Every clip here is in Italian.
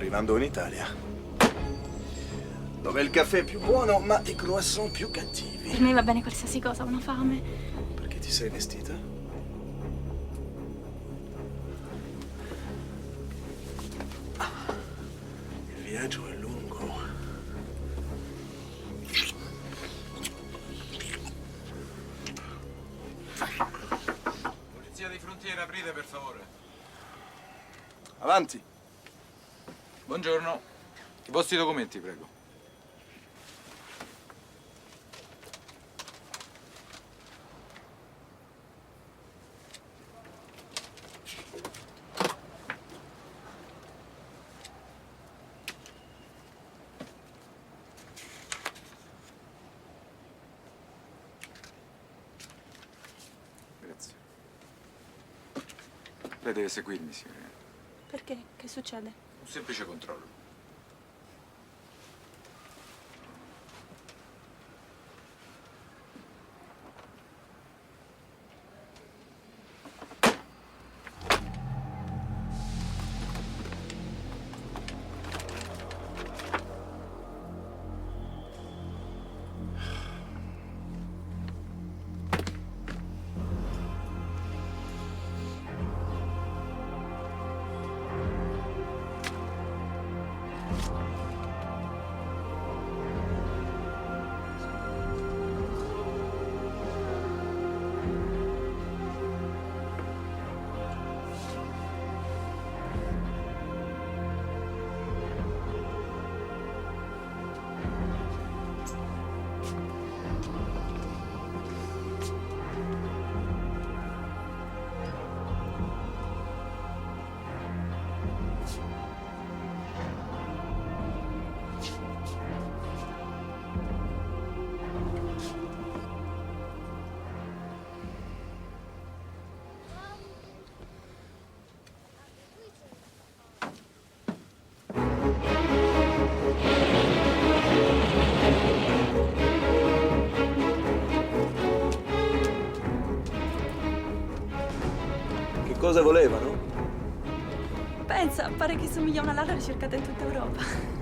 arrivando in Italia, dove il caffè è più buono, ma i croissant più cattivi. Per me va bene qualsiasi cosa, ho una fame. Perché ti sei vestita? Il viaggio è lungo. Polizia di frontiera, aprite per favore. Avanti. Buongiorno. I vostri documenti, prego. Grazie. Lei deve seguirmi, signorina. Perché? Che succede? Un semplice controllo. Cosa volevano? Pensa, pare che somiglia a una Lara ricercata in tutta Europa.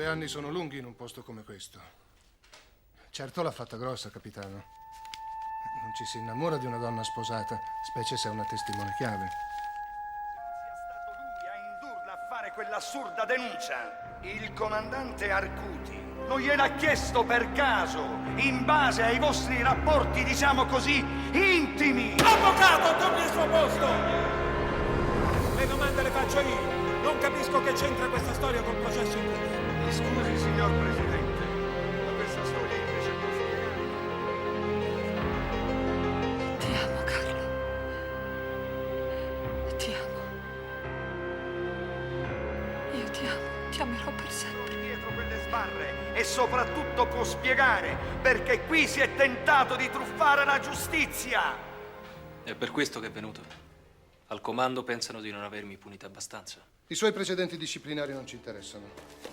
Anni sono lunghi in un posto come questo. Certo l'ha fatta grossa, capitano. Non ci si innamora di una donna sposata, specie se è una testimone chiave. Sia stato lui a indurla a fare quell'assurda denuncia. Il comandante Arcuti non gliel'ha chiesto per caso, in base ai vostri rapporti, diciamo così, intimi. Avvocato, torni al suo posto! Le domande le faccio io. Non capisco che c'entra questa storia col processo in corso. Scusi, signor Presidente, ma questa storia invece può spiegare. Ti amo, Carlo. Ti amo. Io ti amo. Ti amerò per sempre. Dietro quelle sbarre e soprattutto può spiegare perché qui si è tentato di truffare la giustizia. È per questo che è venuto. Al comando pensano di non avermi punito abbastanza. I suoi precedenti disciplinari non ci interessano.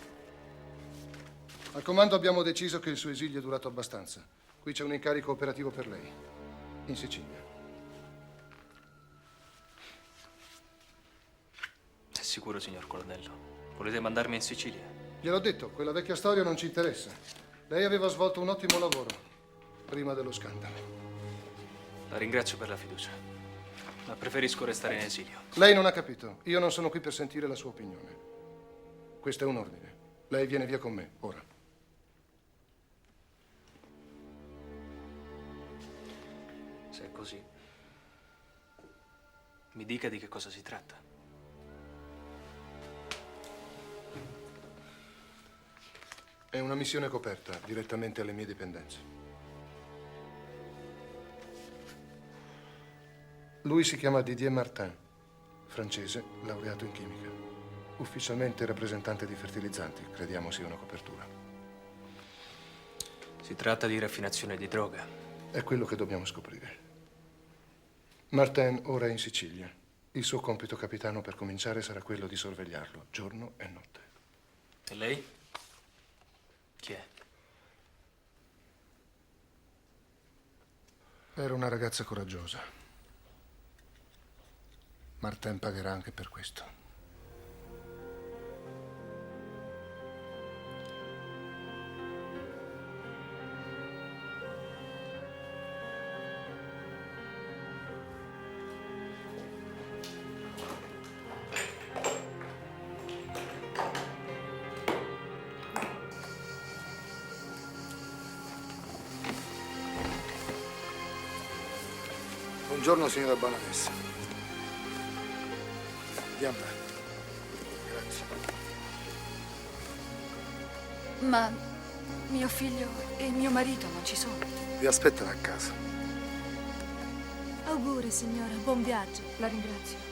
Al comando abbiamo deciso che il suo esilio è durato abbastanza. Qui c'è un incarico operativo per lei, in Sicilia. Sei sicuro, signor colonnello? Volete mandarmi in Sicilia? Gliel'ho detto, quella vecchia storia non ci interessa. Lei aveva svolto un ottimo lavoro prima dello scandalo. La ringrazio per la fiducia, ma preferisco restare in esilio. Lei non ha capito. Io non sono qui per sentire la sua opinione. Questo è un ordine. Lei viene via con me, ora. Se è così, mi dica di che cosa si tratta. È una missione coperta, direttamente alle mie dipendenze. Lui si chiama Didier Martin, francese, laureato in chimica. Ufficialmente rappresentante di fertilizzanti, crediamo sia una copertura. Si tratta di raffinazione di droga. È quello che dobbiamo scoprire. Martin ora è in Sicilia. Il suo compito, capitano, per cominciare sarà quello di sorvegliarlo, giorno e notte. E lei? Chi è? Era una ragazza coraggiosa. Martin pagherà anche per questo. Buongiorno, signora Baronessa. Andiamo. Grazie. Ma mio figlio e mio marito non ci sono. Vi aspettano a casa. Auguri, signora. Buon viaggio. La ringrazio.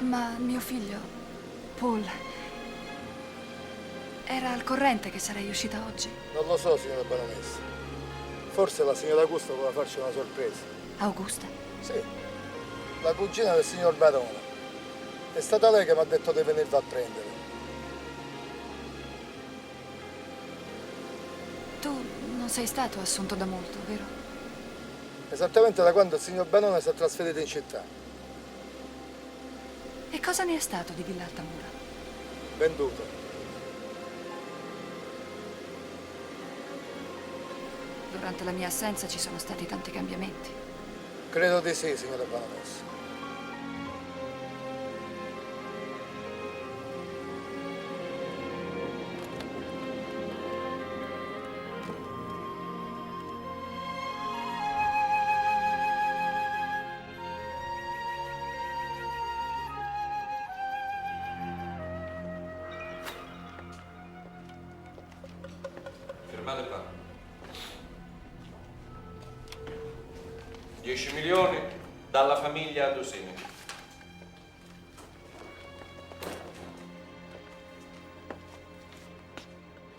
Ma mio figlio, Paul, era al corrente che sarei uscita oggi? Non lo so, signora Baronessa. Forse la signora Augusta voleva farci una sorpresa. Augusta? Sì, la cugina del signor Barone. È stata lei che mi ha detto di venirla a prendere. Tu non sei stato assunto da molto, vero? Esattamente da quando il signor Barone si è trasferito in città. E cosa ne è stato di Villa Altamura? Venduto. Durante la mia assenza ci sono stati tanti cambiamenti. Credo di sì, signora Baronessa. Firmate qua. 10 milioni dalla famiglia Dosini.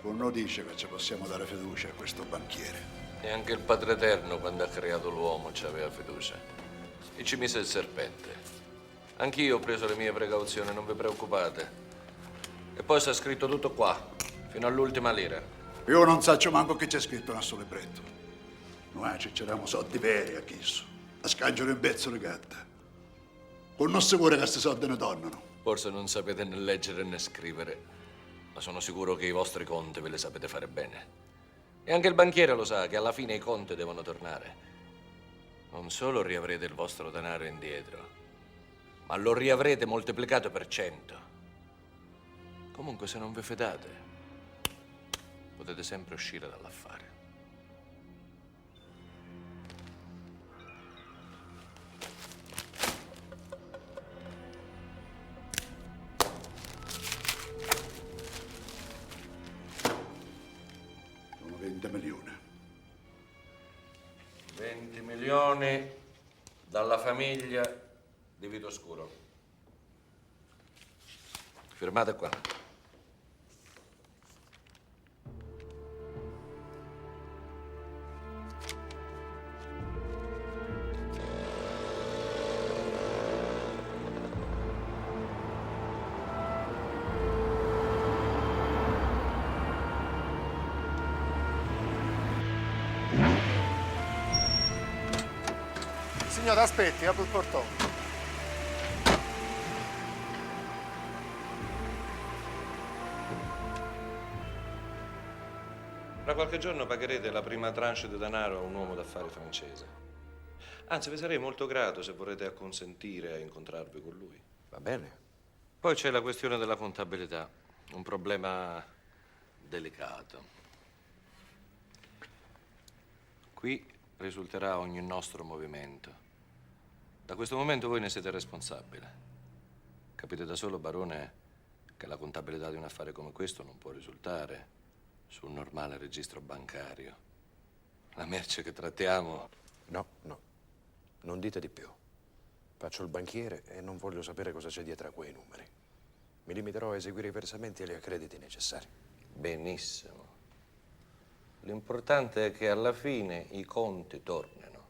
Uno dice che ci possiamo dare fiducia a questo banchiere. E anche il Padre Eterno, quando ha creato l'uomo, ci aveva fiducia. E ci mise il serpente. Anch'io ho preso le mie precauzioni, non vi preoccupate. E poi sta scritto tutto qua, fino all'ultima lira. Io non saccio manco che c'è scritto nel suo libretto. Noi ci c'eravamo soldi veri a chisso. A scaggiare un pezzo di gatta. Con non sicuro che questi soldi ne tornano. Forse non sapete né leggere né scrivere, ma sono sicuro che i vostri conti ve li sapete fare bene. E anche il banchiere lo sa che alla fine i conti devono tornare. Non solo riavrete il vostro denaro indietro, ma lo riavrete moltiplicato per 100. Comunque, se non vi fidate, potete sempre uscire dall'affare. Sono 20 milioni. 20 milioni dalla famiglia di Vito Scuro. Firmate qua. Signora, aspetti, apro il portone. Fra qualche giorno pagherete la prima tranche di denaro a un uomo d'affari francese. Anzi, vi sarei molto grato se vorrete acconsentire a incontrarvi con lui. Va bene. Poi c'è la questione della contabilità, un problema delicato. Qui risulterà ogni nostro movimento. Da questo momento voi ne siete responsabile. Capite da solo, barone, che la contabilità di un affare come questo non può risultare su un normale registro bancario. La merce che trattiamo... No, no. Non dite di più. Faccio il banchiere e non voglio sapere cosa c'è dietro a quei numeri. Mi limiterò a eseguire i versamenti e gli accrediti necessari. Benissimo. L'importante è che alla fine i conti tornino.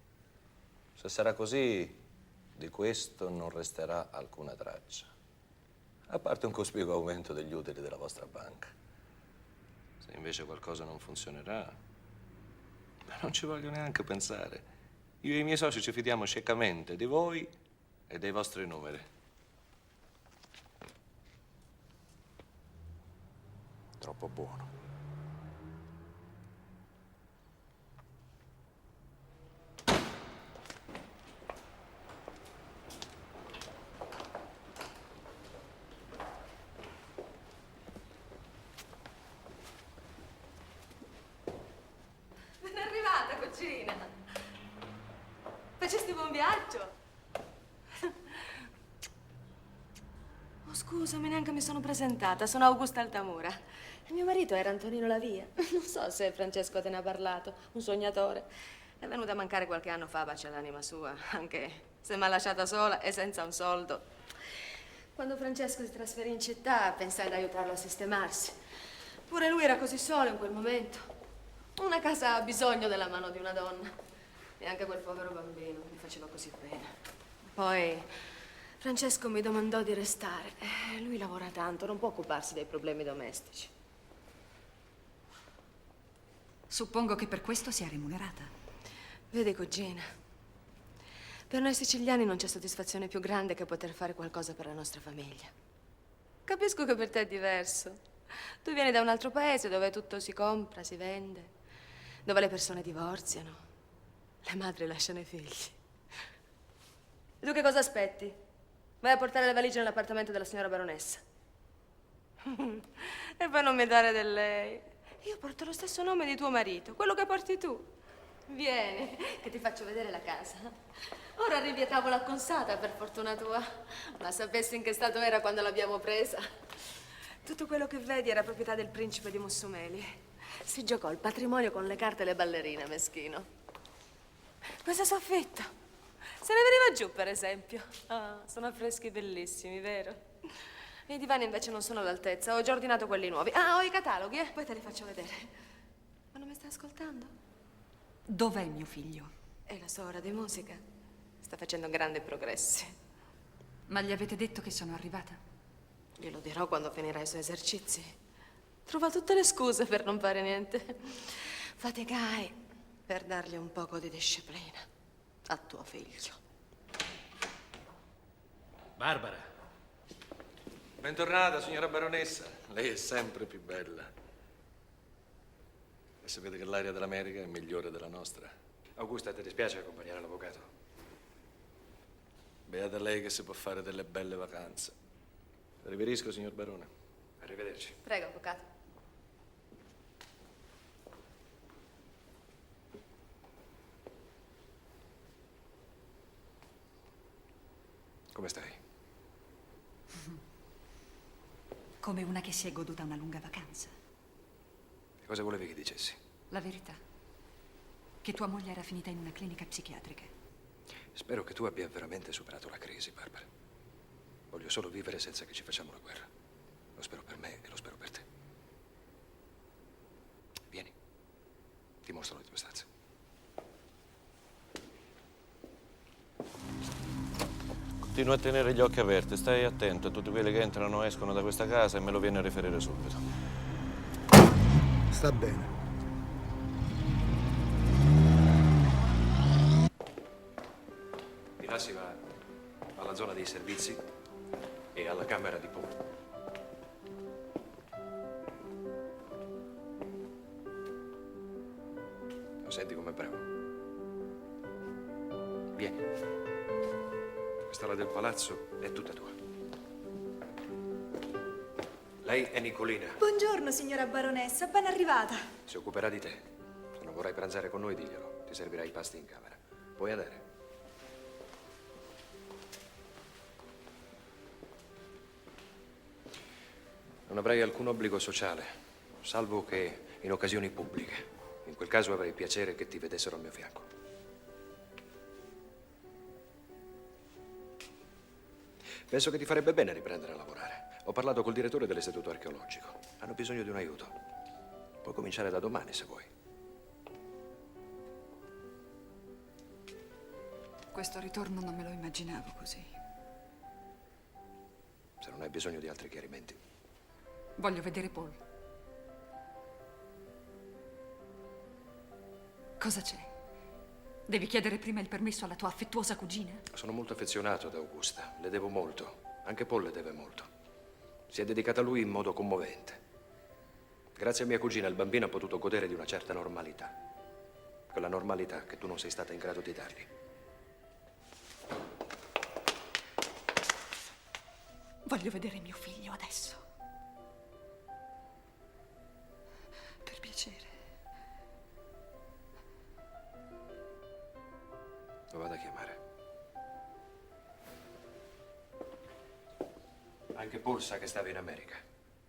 Se sarà così, di questo non resterà alcuna traccia. A parte un cospicuo aumento degli utili della vostra banca. Se invece qualcosa non funzionerà, non ci voglio neanche pensare. Io e i miei soci ci fidiamo ciecamente di voi e dei vostri numeri. Troppo buono. Ben arrivata, cugina. Facesti buon viaggio? Oh, scusami, neanche mi sono presentata. Sono Augusta Altamura. Il mio marito era Antonino Lavia. Non so se Francesco te ne ha parlato. Un sognatore. È venuto a mancare qualche anno fa, bacia l'anima sua. Anche se mi ha lasciata sola e senza un soldo. Quando Francesco si trasferì in città, pensai ad aiutarlo a sistemarsi. Pure lui era così solo in quel momento. Una casa ha bisogno della mano di una donna. E anche quel povero bambino mi faceva così bene. Poi Francesco mi domandò di restare. Lui lavora tanto, non può occuparsi dei problemi domestici. Suppongo che per questo sia remunerata. Vedi, cugina, per noi siciliani non c'è soddisfazione più grande che poter fare qualcosa per la nostra famiglia. Capisco che per te è diverso. Tu vieni da un altro paese dove tutto si compra, si vende, dove le persone divorziano, le madri lasciano i figli. E tu che cosa aspetti? Vai a portare le valigie nell'appartamento della signora baronessa. E poi non mi dare del lei. Io porto lo stesso nome di tuo marito, quello che porti tu. Vieni, che ti faccio vedere la casa. Ora arrivi a tavola acconsata, per fortuna tua. Ma sapessi in che stato era quando l'abbiamo presa. Tutto quello che vedi era proprietà del principe di Mussumeli. Si giocò il patrimonio con le carte e le ballerine, meschino. Questo soffitto se ne veniva giù, per esempio. Ah, sono affreschi bellissimi, vero? I divani invece non sono all'altezza. Ho già ordinato quelli nuovi. Ah, ho i cataloghi, poi te li faccio vedere. Ma non mi stai ascoltando? Dov'è mio figlio? È la sua ora di musica. Sta facendo grandi progressi. Ma gli avete detto che sono arrivata? Glielo dirò quando finirà i suoi esercizi. Trova tutte le scuse per non fare niente. Faticai per dargli un poco di disciplina a tuo figlio. Barbara. Bentornata, signora baronessa. Lei è sempre più bella. E sapete che l'aria dell'America è migliore della nostra. Augusta, ti dispiace accompagnare l'avvocato? Beata lei che si può fare delle belle vacanze. Riverisco, signor barone. Arrivederci. Prego, avvocato. Come stai? Come una che si è goduta una lunga vacanza. E cosa volevi che dicessi? La verità. Che tua moglie era finita in una clinica psichiatrica. Spero che tu abbia veramente superato la crisi, Barbara. Voglio solo vivere senza che ci facciamo la guerra. Lo spero per me e lo spero per te. Vieni. Ti mostro le tue stanze. Continua a tenere gli occhi aperti, stai attento a tutti quelli che entrano e escono da questa casa e me lo viene a riferire subito. Sta bene. Di là si va alla zona dei servizi e alla camera di porto. Lo senti come bravo? Vieni. Quest'ala del palazzo è tutta tua. Lei è Nicolina. Buongiorno, signora baronessa, ben arrivata. Si occuperà di te. Se non vorrai pranzare con noi, diglielo. Ti servirà i pasti in camera. Puoi andare. Non avrai alcun obbligo sociale, salvo che in occasioni pubbliche. In quel caso avrei piacere che ti vedessero al mio fianco. Penso che ti farebbe bene riprendere a lavorare. Ho parlato col direttore dell'Istituto Archeologico. Hanno bisogno di un aiuto. Puoi cominciare da domani, se vuoi. Questo ritorno non me lo immaginavo così. Se non hai bisogno di altri chiarimenti. Voglio vedere Paul. Cosa c'è? Devi chiedere prima il permesso alla tua affettuosa cugina? Sono molto affezionato ad Augusta. Le devo molto. Anche Paul le deve molto. Si è dedicata a lui in modo commovente. Grazie a mia cugina il bambino ha potuto godere di una certa normalità. Quella normalità che tu non sei stata in grado di dargli. Voglio vedere mio figlio adesso. Per piacere. Lo vado a chiamare. Anche Paul sa che stavi in America.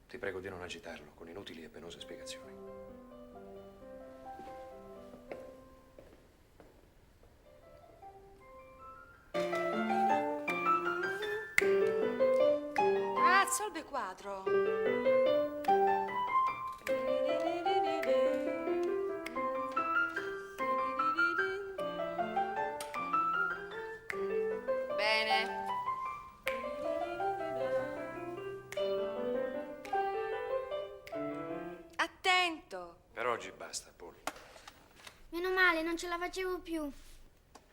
Ti prego di non agitarlo con inutili e penose spiegazioni. Ah, solve quadro. Bene. Attento. Per oggi basta, Paul. Meno male, non ce la facevo più.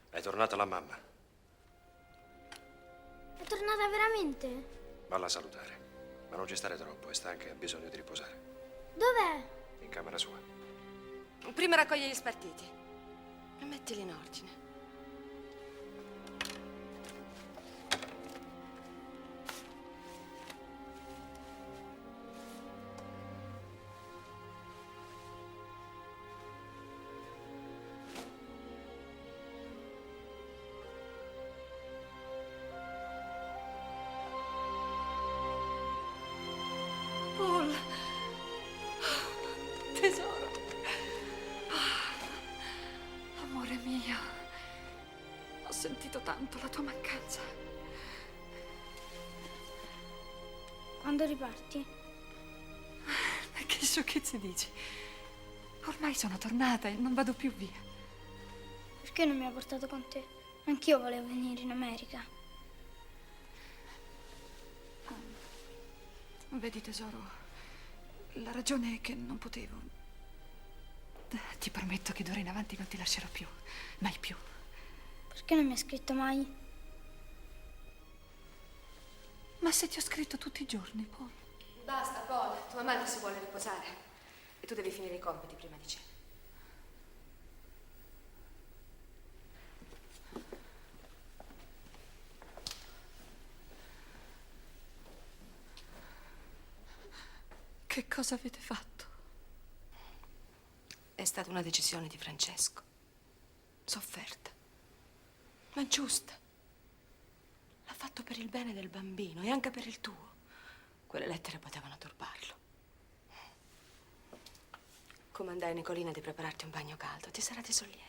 È tornata la mamma. È tornata veramente? Valla a salutare. Ma non ci stare troppo, è stanca e ha bisogno di riposare. Dov'è? In camera sua. Prima raccogli gli spartiti e mettili in ordine. Paul. Tesoro. Amore mio. Ho sentito tanto la tua mancanza. Quando riparti? Ma che sciocchezze dici? Ormai sono tornata e non vado più via. Perché non mi hai portato con te? Anch'io volevo venire in America. Vedi, tesoro, la ragione è che non potevo. Ti prometto che d'ora in avanti non ti lascerò più, mai più. Perché non mi hai scritto mai? Ma se ti ho scritto tutti i giorni, Paul. Basta, Paul. Tua madre si vuole riposare. E tu devi finire i compiti prima di cena. Che cosa avete fatto? È stata una decisione di Francesco. Sofferta, ma giusta. L'ha fatto per il bene del bambino e anche per il tuo. Quelle lettere potevano turbarlo. Comandai a Nicolina di prepararti un bagno caldo. Ti sarà di sollievo.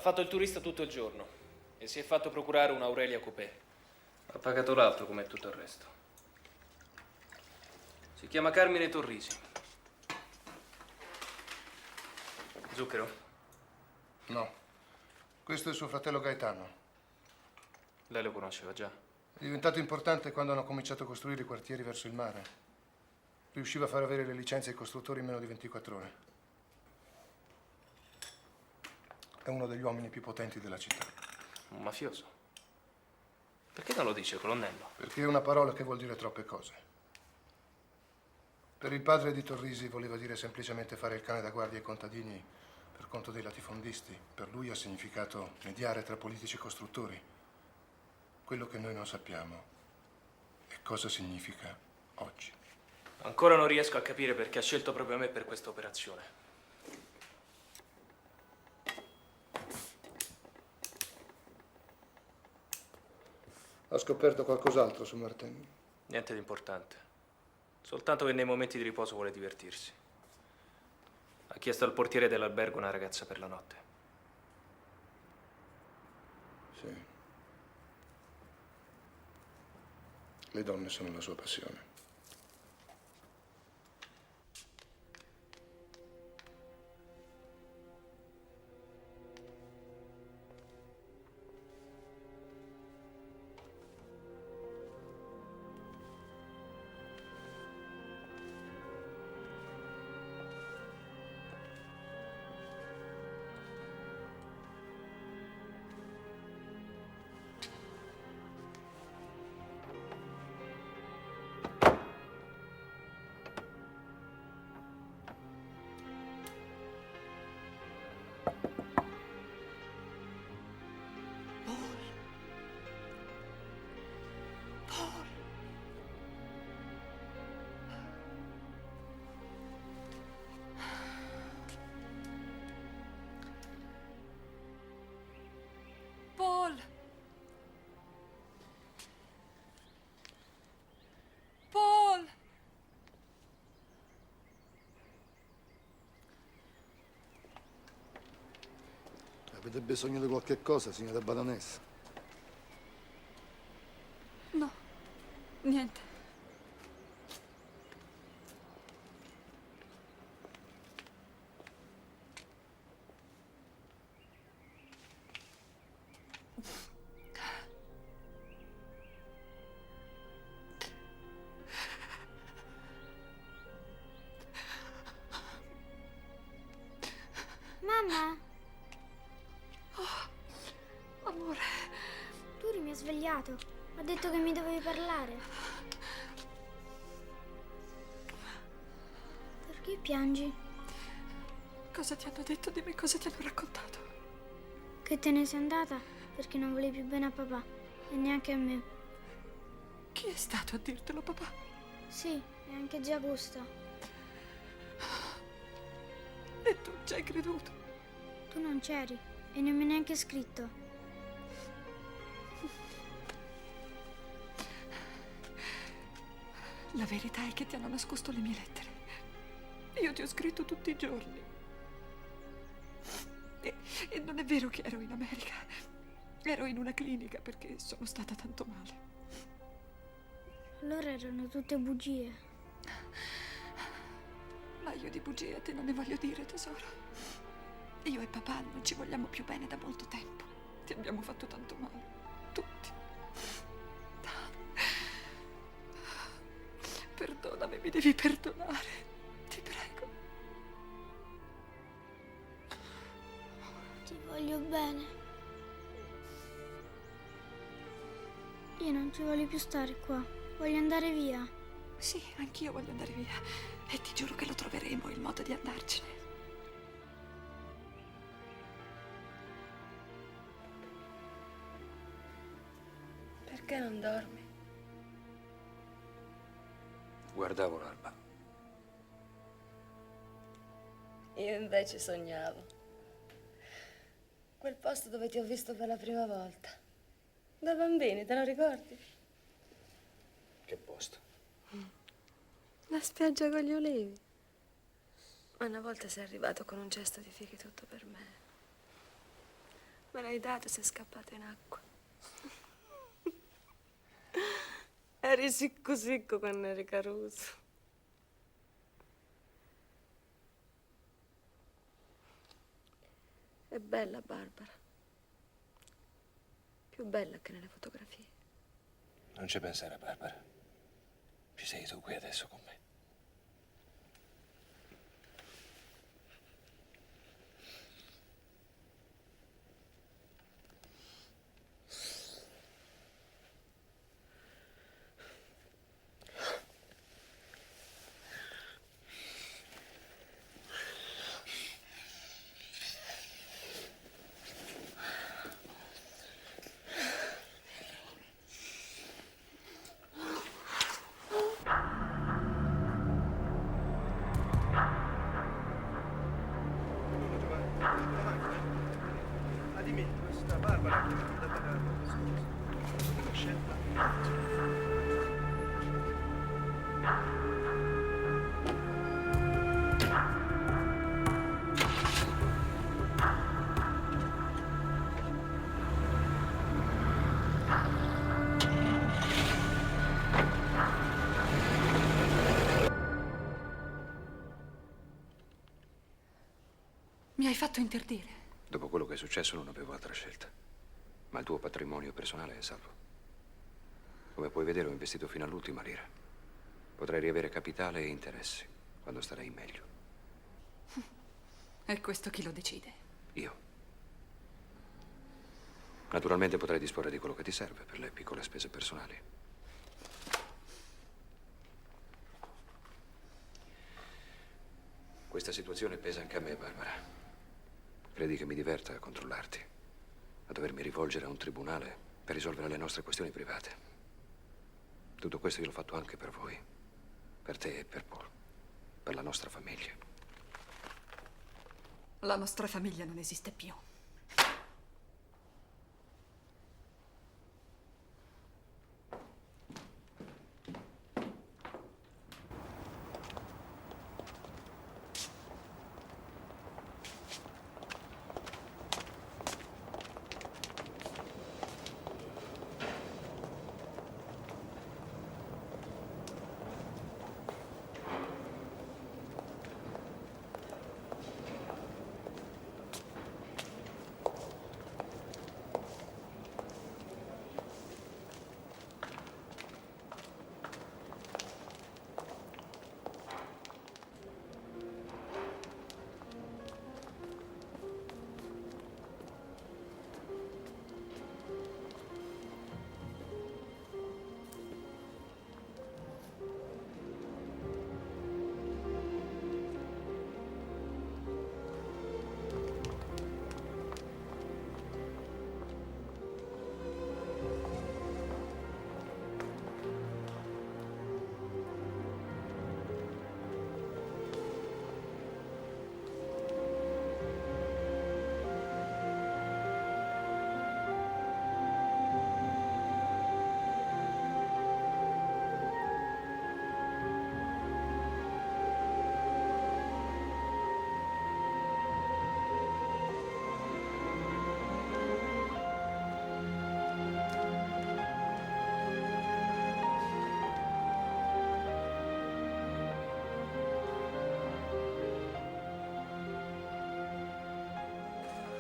fatto il turista tutto il giorno e si è fatto procurare un Aurelia Coupé. Ha pagato l'altro come tutto il resto. Si chiama Carmine Torrisi. Zucchero? No. Questo è suo fratello Gaetano. Lei lo conosceva già. È diventato importante quando hanno cominciato a costruire i quartieri verso il mare. Riusciva a far avere le licenze ai costruttori in meno di 24 ore. È uno degli uomini più potenti della città. Un mafioso? Perché non lo dice, colonnello? Perché è una parola che vuol dire troppe cose. Per il padre di Torrisi voleva dire semplicemente fare il cane da guardia ai contadini per conto dei latifondisti. Per lui ha significato mediare tra politici e costruttori. Quello che noi non sappiamo è cosa significa oggi. Ancora non riesco a capire perché ha scelto proprio me per questa operazione. Ha scoperto qualcos'altro su Martin? Niente di importante. Soltanto che nei momenti di riposo vuole divertirsi. Ha chiesto al portiere dell'albergo una ragazza per la notte. Sì. Le donne sono la sua passione. Paul! Paul! Avete bisogno di qualche cosa, signora baronessa? No, niente. Mamma, Amore, Turi mi ha svegliato. Ha detto che mi dovevi parlare. Perché piangi? cosa ti hanno detto di me? Cosa ti hanno raccontato? Che te ne sei andata perché non volevi più bene a papà e neanche a me. Chi è stato a dirtelo, papà? Sì, e anche Giagusta. E tu ci hai creduto? Tu non c'eri e non mi hai neanche scritto. La verità è che ti hanno nascosto le mie lettere. Io ti ho scritto tutti i giorni. E non è vero che ero in America. Ero in una clinica perché sono stata tanto male. Allora erano tutte bugie. Ma io di bugie a te non ne voglio dire, tesoro. Io e papà non ci vogliamo più bene da molto tempo. Ti abbiamo fatto tanto male. Tutti. Perdonami, mi devi perdonare. Ti prego. Ti voglio bene. Io non ci voglio più stare qua. Voglio andare via. Sì, anch'io voglio andare via. E ti giuro che lo troveremo il modo di andarcene. Perché non dormi? Guardavo l'alba. Io invece sognavo. Quel posto dove ti ho visto per la prima volta. Da bambini, te lo ricordi? Che posto? La spiaggia con gli ulivi. Una volta sei arrivato con un cesto di fichi tutto per me. Me l'hai dato, sei scappato in acqua. Eri sicco sicco quando eri Caruso. È bella Barbara. Più bella che nelle fotografie. Non ci pensare, Barbara. Ci sei tu qui adesso con me. Ma dimmi, questa Barbara che mi dà una scelta. Mi hai fatto interdire. Dopo quello che è successo non avevo altra scelta. Ma il tuo patrimonio personale è salvo. Come puoi vedere ho investito fino all'ultima lira. Potrai riavere capitale e interessi quando starai meglio. E questo chi lo decide? Io. Naturalmente potrai disporre di quello che ti serve per le piccole spese personali. Questa situazione pesa anche a me, Barbara. Credi che mi diverta a controllarti, a dovermi rivolgere a un tribunale per risolvere le nostre questioni private? Tutto questo io l'ho fatto anche per voi, per te e per Paul, per la nostra famiglia. La nostra famiglia non esiste più.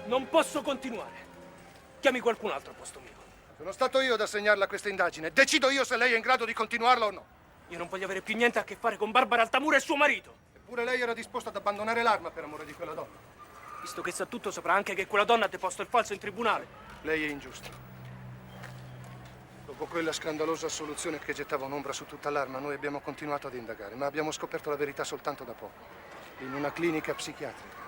Non posso continuare. Chiami qualcun altro al posto mio. Sono stato io ad assegnarla a questa indagine. Decido io se lei è in grado di continuarla o no. Io non voglio avere più niente a che fare con Barbara Altamura e suo marito. Eppure lei era disposta ad abbandonare l'arma per amore di quella donna. Visto che sa tutto, saprà anche che quella donna ha deposto il falso in tribunale. Lei è ingiusto. Dopo quella scandalosa assoluzione che gettava un'ombra su tutta l'arma, noi abbiamo continuato ad indagare, ma abbiamo scoperto la verità soltanto da poco, in una clinica psichiatrica.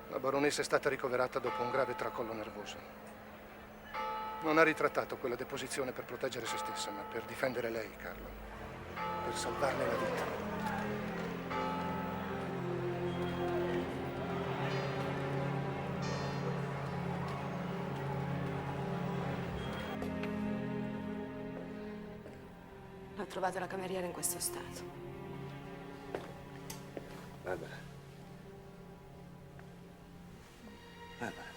La baronessa è stata ricoverata dopo un grave tracollo nervoso. Non ha ritrattato quella deposizione per proteggere se stessa, ma per difendere lei, Carlo. Per salvarle la vita. Ho trovato la cameriera in questo stato. Barbara. Barbara.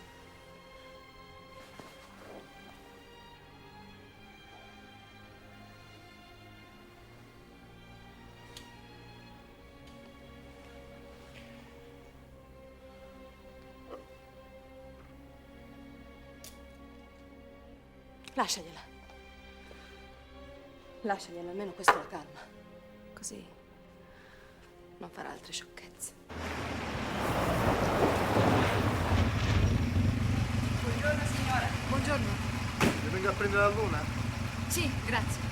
Lasciagliela. Lasciagliela, almeno questo la calma. Così non farà altre sciocchezze. Buongiorno, signora. Buongiorno. Ti vengo a prendere la luna? Sì, grazie.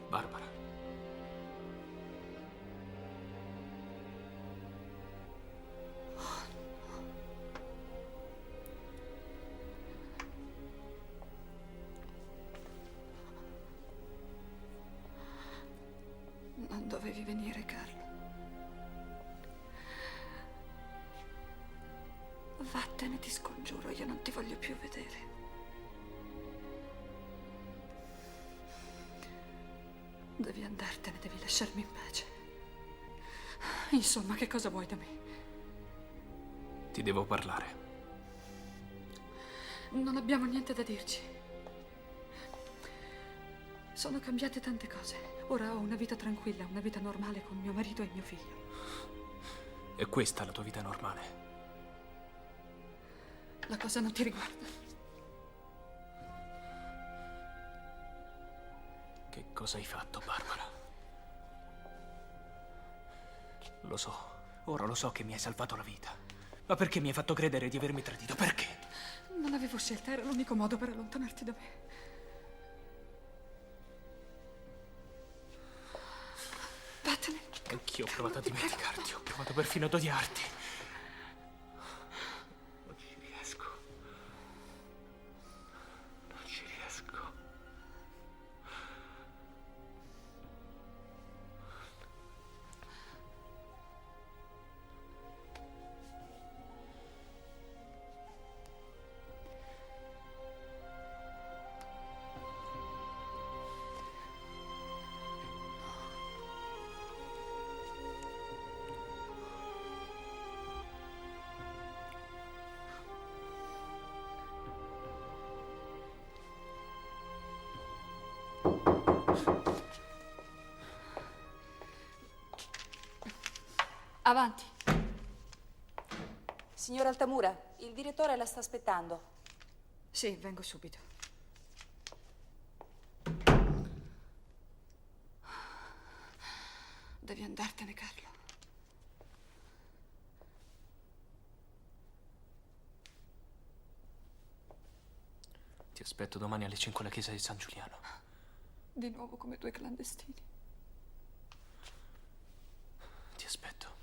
Barbara. Non dovevi venire, Carlo. Vattene, ti scongiuro, io non ti voglio più vedere. Devi andartene, devi lasciarmi in pace. Insomma, che cosa vuoi da me? Ti devo parlare. Non abbiamo niente da dirci. Sono cambiate tante cose. Ora ho una vita tranquilla, una vita normale con mio marito e mio figlio. E questa è la tua vita normale? La cosa non ti riguarda. Che cosa hai fatto, Barbara? Lo so, ora lo so che mi hai salvato la vita. Ma perché mi hai fatto credere di avermi tradito? Perché? Non avevo scelta, era l'unico modo per allontanarti da me. Vattene. Anch'io ho provato a dimenticarti, ho provato perfino ad odiarti. Non ci riesco. Non ci riesco. Avanti. Signor Altamura, il direttore la sta aspettando. Sì, vengo subito. Devi andartene, Carlo. Ti aspetto domani alle 5 alla chiesa di San Giuliano. Di nuovo come due clandestini. Ti aspetto.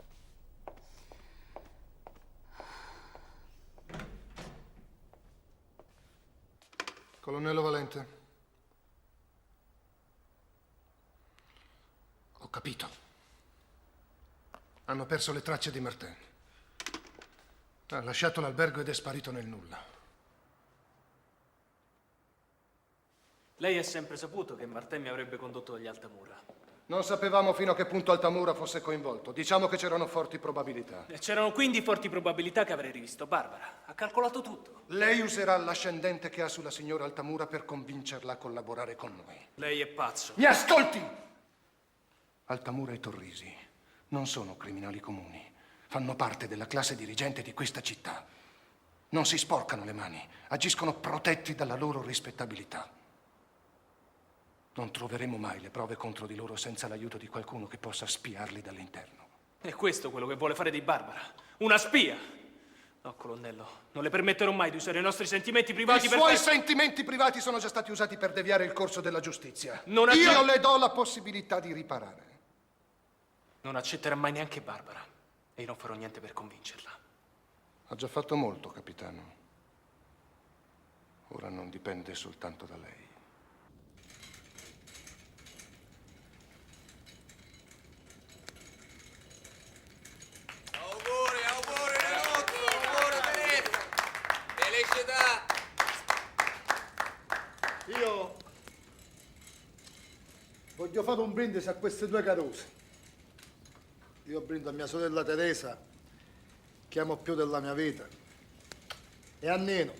Colonnello Valente. Ho capito. Hanno perso le tracce di Martin. Ha lasciato l'albergo ed è sparito nel nulla. Lei ha sempre saputo che Martin mi avrebbe condotto dagli Altamura. Non sapevamo fino a che punto Altamura fosse coinvolto. Diciamo che c'erano forti probabilità. E c'erano quindi forti probabilità che avrei rivisto Barbara. Ha calcolato tutto. Lei userà l'ascendente che ha sulla signora Altamura per convincerla a collaborare con noi. Lei è pazzo. Mi ascolti! Altamura e Torrisi non sono criminali comuni. Fanno parte della classe dirigente di questa città. Non si sporcano le mani. Agiscono protetti dalla loro rispettabilità. Non troveremo mai le prove contro di loro senza l'aiuto di qualcuno che possa spiarli dall'interno. È questo quello che vuole fare di Barbara. Una spia! No, colonnello, non le permetterò mai di usare i nostri sentimenti privati I per... suoi sentimenti privati sono già stati usati per deviare il corso della giustizia. Non Io le do la possibilità di riparare. Non accetterà mai neanche Barbara. E io non farò niente per convincerla. Ha già fatto molto, capitano. Ora non dipende soltanto da lei. Auguri, auguri, Renotto! Auguri, Teresa! Felicità! Io voglio fare un brindisi a queste due carose. Io brindo a mia sorella Teresa, che amo più della mia vita, e a Nino,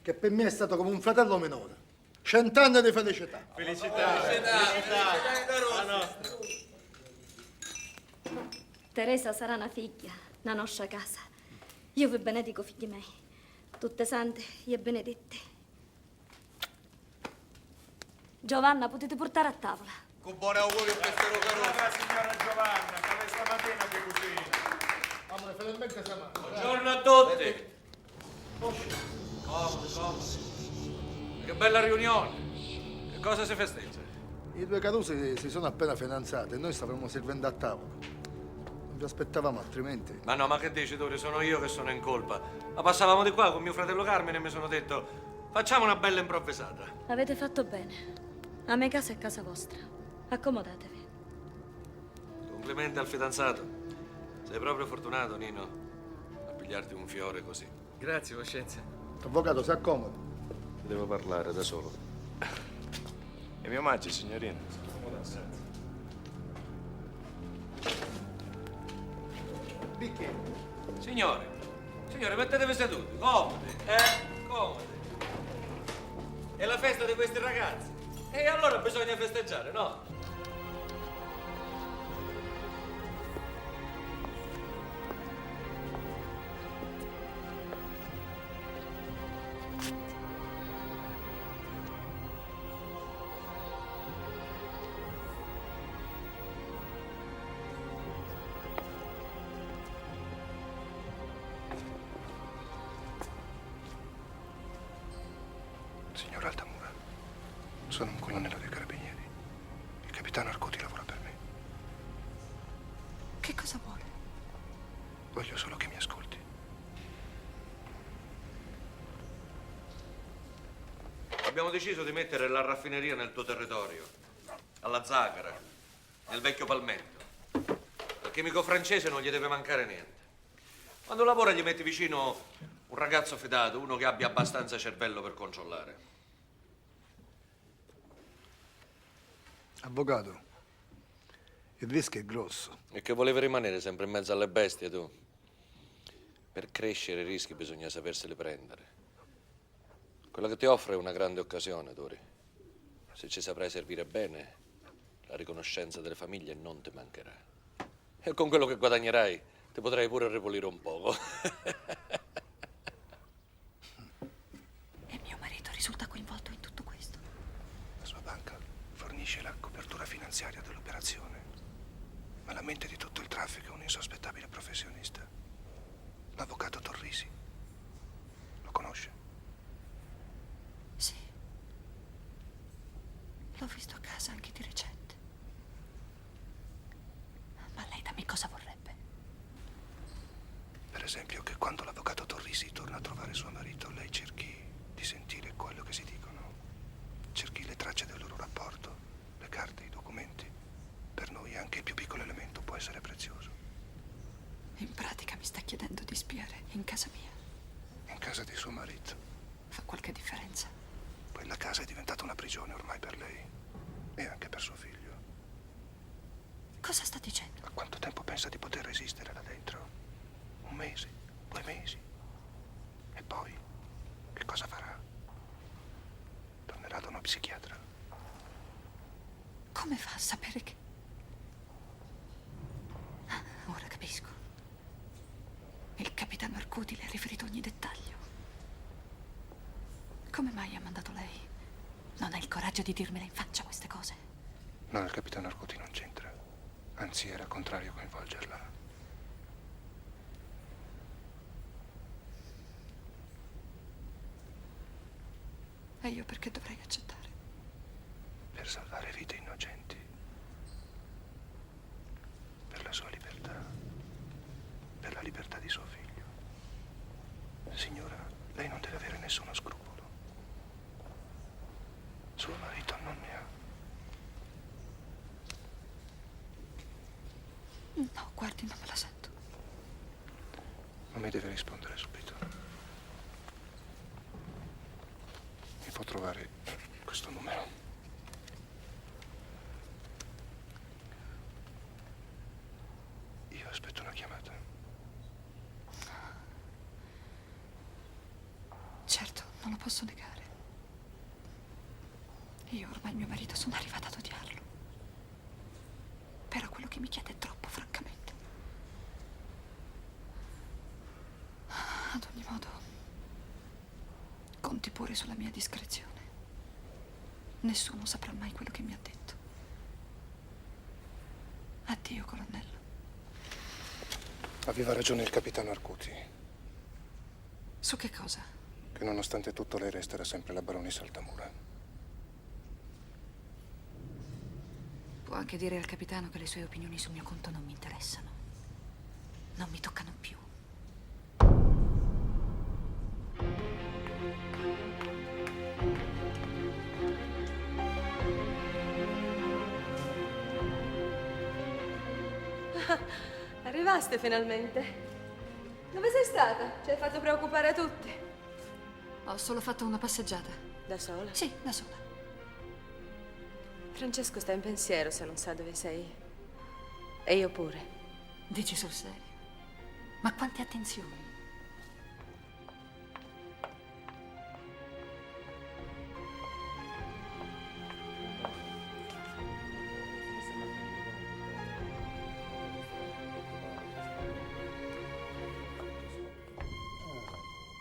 che per me è stato come un fratello minore. 100 anni di felicità. Felicità! Felicità! La nostra! Teresa sarà una figlia, la nostra casa. Io vi benedico, figli miei, tutte sante e benedette. Giovanna, potete portare a tavola. Con buoni auguri a questa Brava signora Giovanna, che stamattina che cucina. Amore, finalmente siamo. Buongiorno a tutti! Comodi, comodi. Che bella riunione! Che cosa si festeggia? I due carusi si sono appena fidanzati e noi stavamo servendo a tavola. Non vi aspettavamo altrimenti. Ma no, ma che dici, Dori? Sono io che sono in colpa. Ma passavamo di qua con mio fratello Carmine e mi sono detto facciamo una bella improvvisata. Avete fatto bene. La mia casa è casa vostra. Accomodatevi. Complimenti al fidanzato. Sei proprio fortunato, Nino, a pigliarti un fiore così. Grazie, Coscienza. Avvocato, si accomodi. Devo parlare da solo. E mi omaggi, signorina. Bicchiere. Signore, mettetevi seduti, comodi, comodi. È la festa di questi ragazzi. E allora bisogna festeggiare, no? Signor Altamura, sono un colonnello dei Carabinieri. Il capitano Arcuti lavora per me. Che cosa vuole? Voglio solo che mi ascolti. Abbiamo deciso di mettere la raffineria nel tuo territorio, alla Zagara, nel vecchio Palmetto, perché amico francese non gli deve mancare niente. Quando lavora gli metti vicino un ragazzo fidato, uno che abbia abbastanza cervello per controllare. Avvocato, il rischio è grosso. E che volevi rimanere sempre in mezzo alle bestie, tu? Per crescere i rischi bisogna saperseli prendere. Quella che ti offre è una grande occasione, Dori. Se ci saprai servire bene, la riconoscenza delle famiglie non ti mancherà. E con quello che guadagnerai, ti potrai pure ripulire un poco. E mio marito risulta coinvolto in tutto questo. La sua banca fornisce la copertura finanziaria dell'operazione, ma la mente di tutto il traffico è un insospettabile professionista. L'avvocato Torrisi. Lo conosce? Sì. L'ho visto a casa anche di recente. Ma lei da me cosa vorrebbe? Per esempio che quando l'avvocato Torrisi torna a trovare suo marito, lei cerchi di sentire quello che si dicono. Cerchi le tracce del loro rapporto, le carte, i documenti. Per noi anche il più piccolo elemento può essere prezioso. In pratica mi sta chiedendo di spiare in casa mia. In casa di suo marito. Fa qualche differenza? Quella casa è diventata una prigione ormai per lei. E anche per suo figlio. Cosa sta dicendo? A quanto tempo pensa di poter resistere là dentro? 1 mese? 2 mesi? E poi? Che cosa farà? Tornerà da uno psichiatra. Come fa a sapere che... Ora capisco. Il capitano Arcuti le ha riferito ogni dettaglio. Come mai ha mandato lei? Non ha il coraggio di dirmele in faccia queste cose? No, il capitano Arcuti non c'entra. Anzi, era contrario a coinvolgerla. E io perché dovrei accettare? Per salvare vite innocenti. Per la sua libertà. Per la libertà di suo figlio. Signora, lei non deve avere nessuno scrupolo. Suo marito non ne ha. No, guardi, non me la sento. Non mi deve rispondere subito. Mi può trovare questo numero. Io aspetto una chiamata. Certo, non lo posso negare. Io ormai mio marito sono arrivata ad odiarlo. Però quello che mi chiede è troppo, francamente. Ad ogni modo, conti pure sulla mia discrezione. Nessuno saprà mai quello che mi ha detto. Addio, colonnello. Aveva ragione il capitano Arcuti, Su che cosa? che nonostante tutto lei resterà sempre la baronessa Altamura. Può anche dire al capitano che le sue opinioni sul mio conto non mi interessano. Non mi toccano più. Arrivaste finalmente. Dove sei stata? Ci hai fatto preoccupare tutti. Ho solo fatto una passeggiata. Da sola? Sì, da sola. Francesco sta in pensiero se non sa dove sei. E io pure. Dici sul serio? Ma quante attenzioni?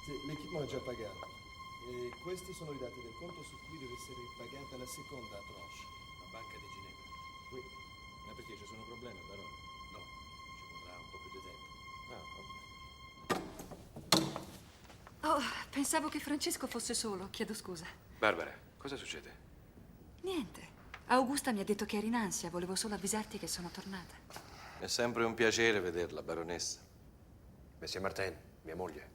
Sì, l'équipement è già pagato. E questi sono i dati del conto su cui deve essere pagata la seconda tranche. La banca di Ginevra. Oui. Ma perché ci sono problemi, Barone? No, ci vorrà un po' più di tempo. Oh, pensavo che Francesco fosse solo. Chiedo scusa. Barbara, cosa succede? Niente. Augusta mi ha detto che eri in ansia. Volevo solo avvisarti che sono tornata. È sempre un piacere vederla, baronessa. Messia Martin, mia moglie.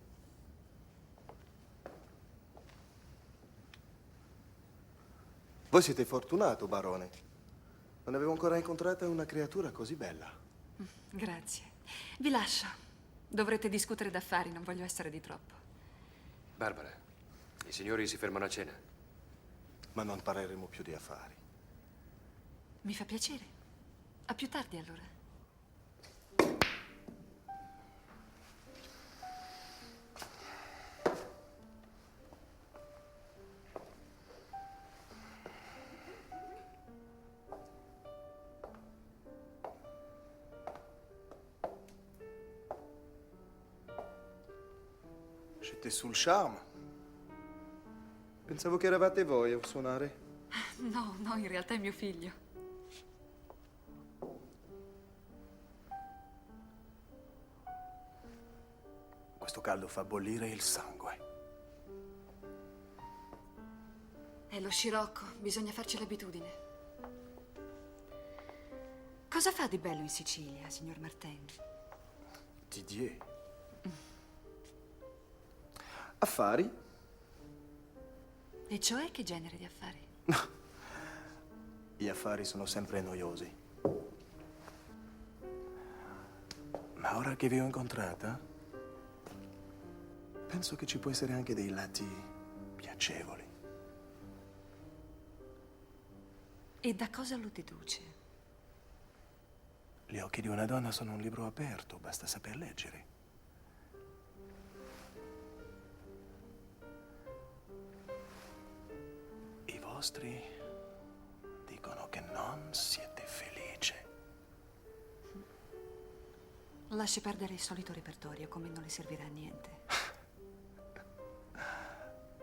Voi siete fortunato, barone. Non avevo ancora incontrata una creatura così bella. Grazie. Vi lascio. Dovrete discutere d'affari, non voglio essere di troppo. Barbara, i signori si fermano a cena. Ma non parleremo più di affari. Mi fa piacere. A più tardi, allora. Siete sul charme. Pensavo che eravate voi a suonare. No, no, in realtà è mio figlio. Questo caldo fa bollire il sangue. È lo scirocco, bisogna farci l'abitudine. Cosa fa di bello in Sicilia, signor Martin? Didier. Affari? E cioè che genere di affari? Gli affari sono sempre noiosi. Ma ora che vi ho incontrata, penso che ci può essere anche dei lati piacevoli. E da cosa lo deduce? Gli occhi di una donna sono un libro aperto, basta saper leggere. I vostri dicono che non siete felice. Lasci perdere il solito repertorio, come non le servirà a niente.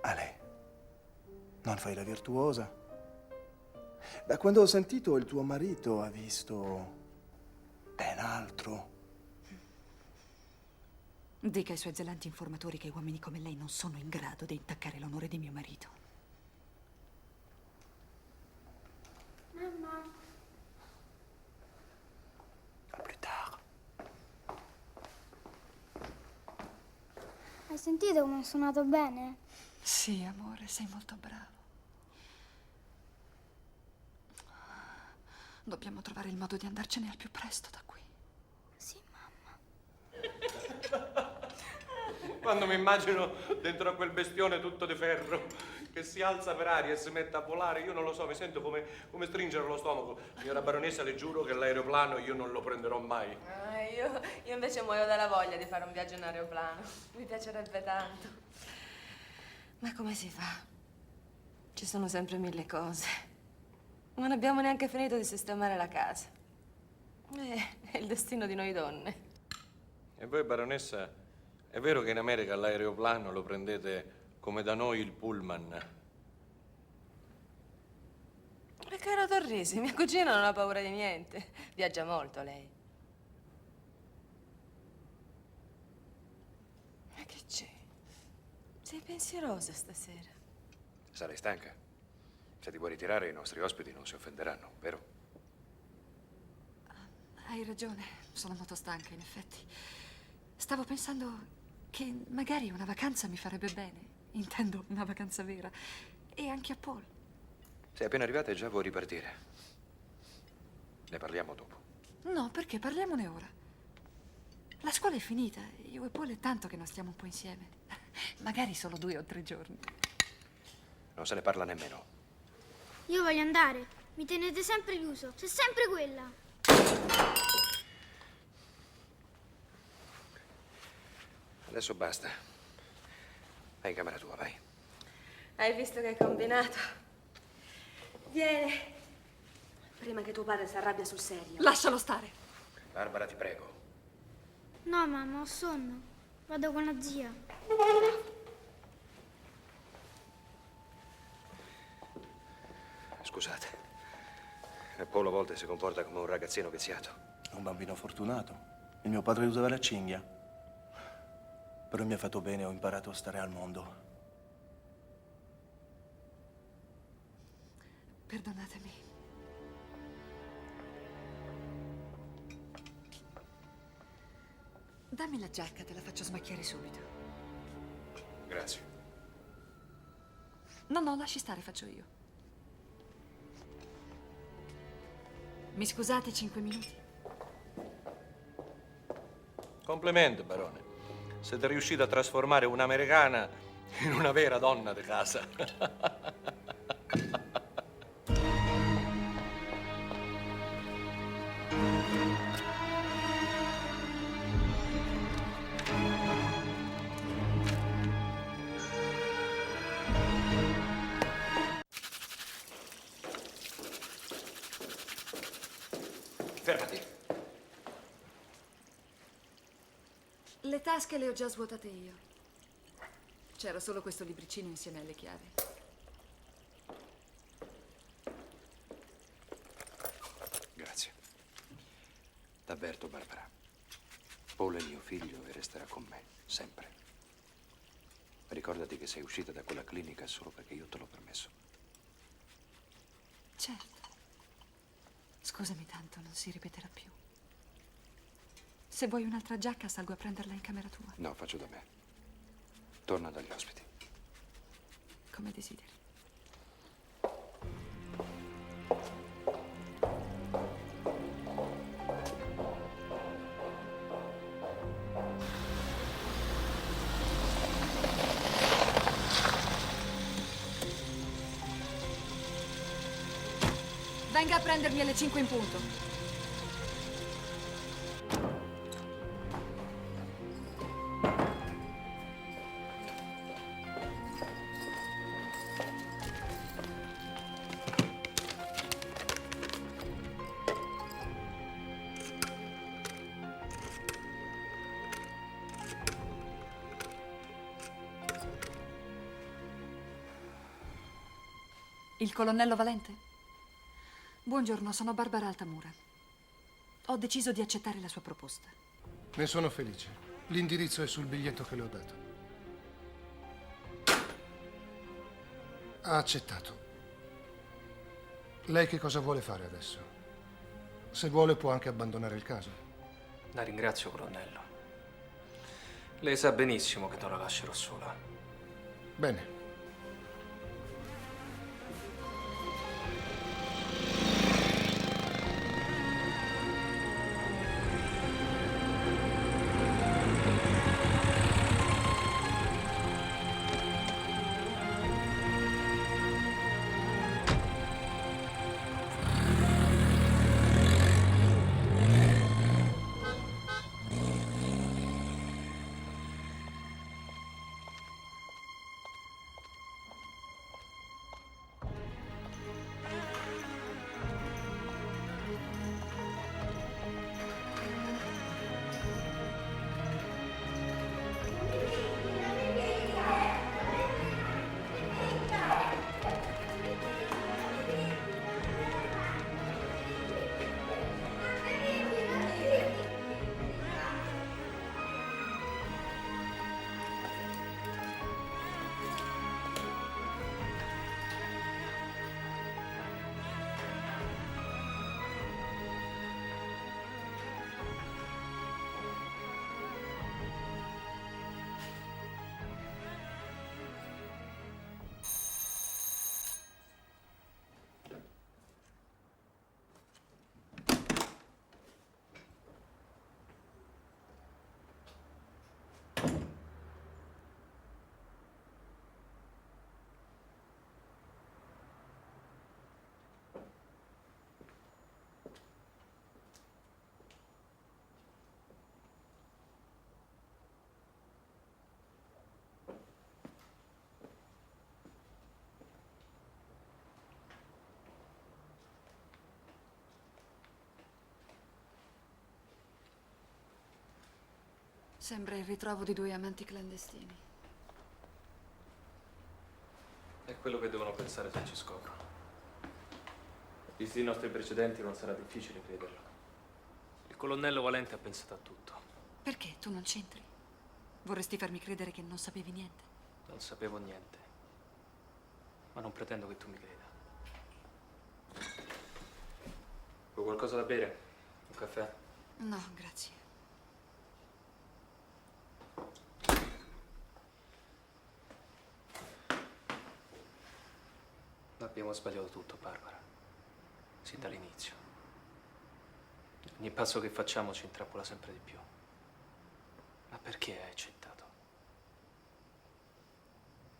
Ale, non fai la virtuosa? Da quando ho sentito il tuo marito ha visto ben altro. Dica ai suoi zelanti informatori che uomini come lei non sono in grado di intaccare l'onore di mio marito. Hai sentito come ho suonato bene? Sì, amore, sei molto bravo. Dobbiamo trovare il modo di andarcene al più presto da qui. Sì, mamma. Quando mi immagino dentro a quel bestione tutto di ferro che si alza per aria e si mette a volare, io non lo so, mi sento come stringere lo stomaco. Signora baronessa, le giuro che l'aeroplano io non lo prenderò mai. Io invece muoio dalla voglia di fare un viaggio in aeroplano. Mi piacerebbe tanto. Ma come si fa? Ci sono sempre mille cose. Non abbiamo neanche finito di sistemare la casa. È il destino di noi donne. E voi, baronessa, è vero che in America l'aeroplano lo prendete come da noi il pullman? E caro Torrisi, mia cugina non ha paura di niente. Viaggia molto, lei. Ma che c'è? Sei pensierosa stasera? Sarai stanca? Se ti vuoi ritirare, i nostri ospiti non si offenderanno, vero? Hai ragione, sono molto stanca, in effetti. Stavo pensando che magari una vacanza mi farebbe bene. Intendo una vacanza vera. E anche a Paul. Sei appena arrivata e già vuoi ripartire. Ne parliamo dopo. No, perché parliamone ora. La scuola è finita. Io e Paul è tanto che non stiamo un po' insieme. Magari solo 2 o 3 giorni. Non se ne parla nemmeno. Io voglio andare. Mi tenete sempre chiuso. C'è sempre quella. Adesso basta. Vai in camera tua, vai. Hai visto che hai combinato? Vieni. Prima che tuo padre si arrabbia sul serio. Lascialo stare. Barbara, ti prego. No, mamma, ho sonno. Vado con la zia. Scusate. Paolo a volte si comporta come un ragazzino viziato. È un bambino fortunato. Il mio padre usava la cinghia. Però mi ha fatto bene, ho imparato a stare al mondo. Perdonatemi. Dammi la giacca, te la faccio smacchiare subito. Grazie. No, lasci stare, faccio io. Mi scusate 5 minuti? Complimenti, barone. Siete riusciti a trasformare un'americana in una vera donna di casa. Fermati. Le tasche le ho già svuotate io. C'era solo questo libricino insieme alle chiavi. Grazie. T'avverto, Barbara. Paul è mio figlio e resterà con me, sempre. Ricordati che sei uscita da quella clinica solo perché io te l'ho permesso. Certo. Scusami tanto, non si ripeterà più. Se vuoi un'altra giacca, salgo a prenderla in camera tua. No, faccio da me. Torna dagli ospiti. Come desideri. Venga a prendermi alle 5 in punto. Il colonnello Valente? Buongiorno, sono Barbara Altamura. Ho deciso di accettare la sua proposta. Ne sono felice. L'indirizzo è sul biglietto che le ho dato. Ha accettato. Lei che cosa vuole fare adesso? Se vuole può anche abbandonare il caso. La ringrazio, colonnello. Lei sa benissimo che non la lascerò sola. Bene. Sembra il ritrovo di due amanti clandestini. È quello che devono pensare se ci scoprono. Visti i nostri precedenti, non sarà difficile crederlo. Il colonnello Valente ha pensato a tutto. Perché tu non c'entri? Vorresti farmi credere che non sapevi niente? Non sapevo niente. Ma non pretendo che tu mi creda. Vuoi qualcosa da bere? Un caffè? No, grazie. Abbiamo sbagliato tutto, Barbara. Sin dall'inizio. Ogni passo che facciamo ci intrappola sempre di più. Ma perché hai accettato?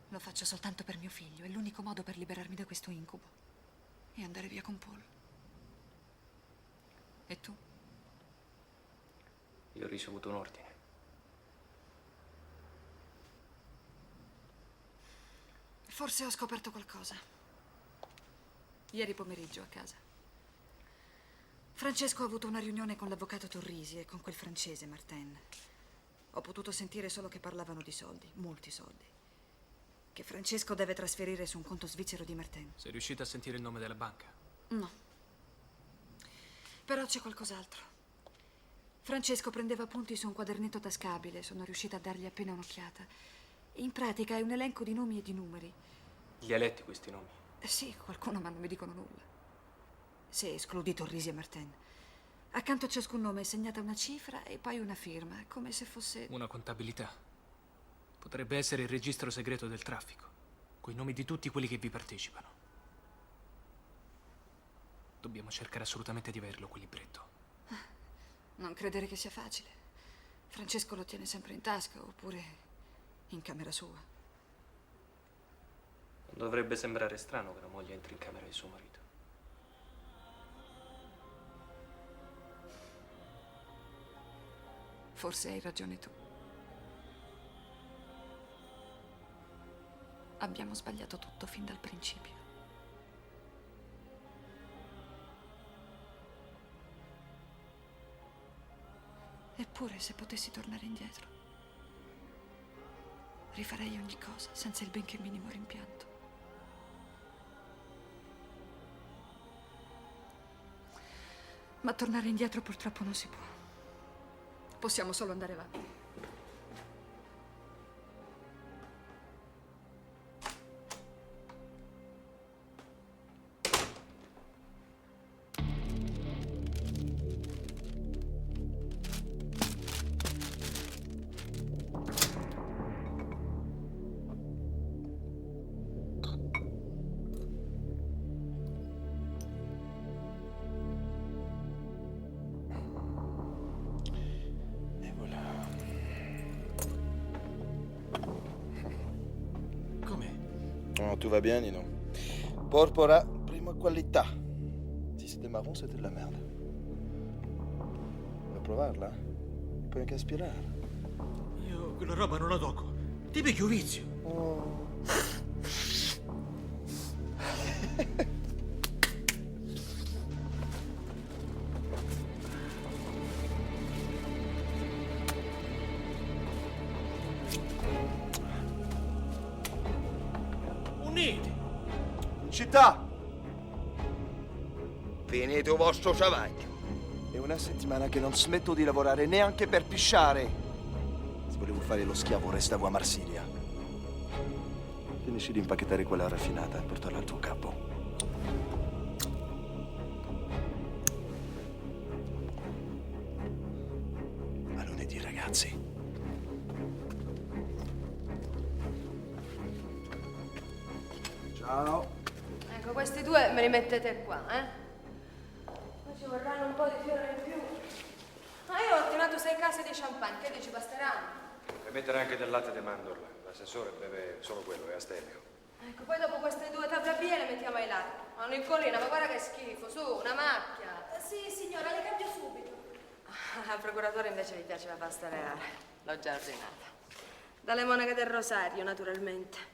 Lo faccio soltanto per mio figlio. È l'unico modo per liberarmi da questo incubo. E andare via con Paul. E tu? Io ho ricevuto un ordine. Forse ho scoperto qualcosa. Ieri pomeriggio a casa. Francesco ha avuto una riunione con l'avvocato Torrisi e con quel francese Martin. Ho potuto sentire solo che parlavano di soldi, molti soldi, che Francesco deve trasferire su un conto svizzero di Martin. Sei riuscita a sentire il nome della banca? No. Però c'è qualcos'altro. Francesco prendeva appunti su un quadernetto tascabile, sono riuscita a dargli appena un'occhiata. In pratica è un elenco di nomi e di numeri. Li hai letti questi nomi? Sì, qualcuno, ma non mi dicono nulla. Se escludi Torrisi e Martin. Accanto a ciascun nome è segnata una cifra e poi una firma, come se fosse... Una contabilità. Potrebbe essere il registro segreto del traffico, coi nomi di tutti quelli che vi partecipano. Dobbiamo cercare assolutamente di averlo, quel libretto. Non credere che sia facile. Francesco lo tiene sempre in tasca, oppure in camera sua. Non dovrebbe sembrare strano che la moglie entri in camera di suo marito. Forse hai ragione tu. Abbiamo sbagliato tutto fin dal principio. Eppure, se potessi tornare indietro, rifarei ogni cosa senza il benché minimo rimpianto. Ma tornare indietro purtroppo non si può. Possiamo solo andare avanti. Non, tout va bien, Nino. Porpora, prima qualità. Si c'était marron, c'était de la merde. Vuoi provarla? Puoi anche aspirare. Io quella roba non la tocco. Ti picchio vizio. Uniti. In città! Finite il vostro travaglio. È una settimana che non smetto di lavorare neanche per pisciare. Se volevo fare lo schiavo, restavo a Marsiglia. Finisci di impacchettare quella raffinata e portarla al tuo capo. A lunedì, ragazzi. Ciao. Ecco, questi due me li mettete qua, eh? Poi ci vorranno un po' di fiore in più. Ah, io ho ordinato 6 casse di champagne, che dici, basteranno? Puoi mettere anche del latte di mandorla. L'assessore beve solo quello, è astemio. Ecco, poi dopo queste 2 tablabie le mettiamo ai lati. Ma un'incollina, ma guarda che schifo, su, una macchia. Sì, signora, le cambio subito. Al procuratore invece gli piace la pasta reale. L'ho già ordinata. Dalle monache del rosario, naturalmente.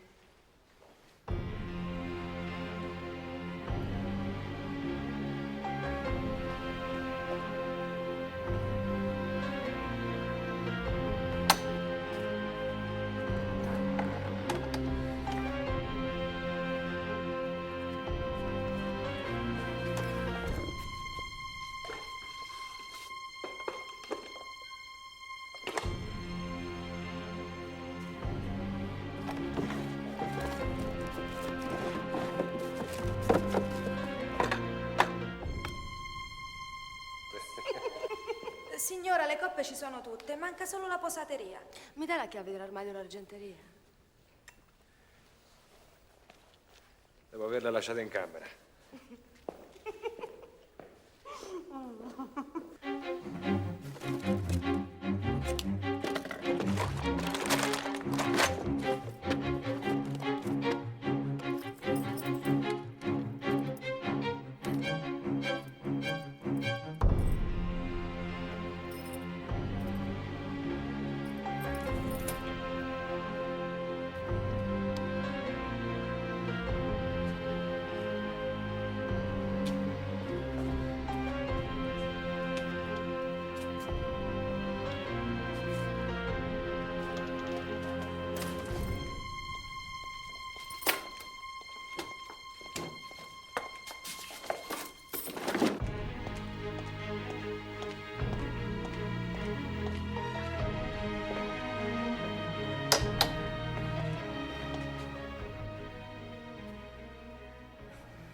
Signora, le coppe ci sono tutte, manca solo la posateria. Mi dai la chiave dell'armadio dell'argenteria? Devo averla lasciata in camera.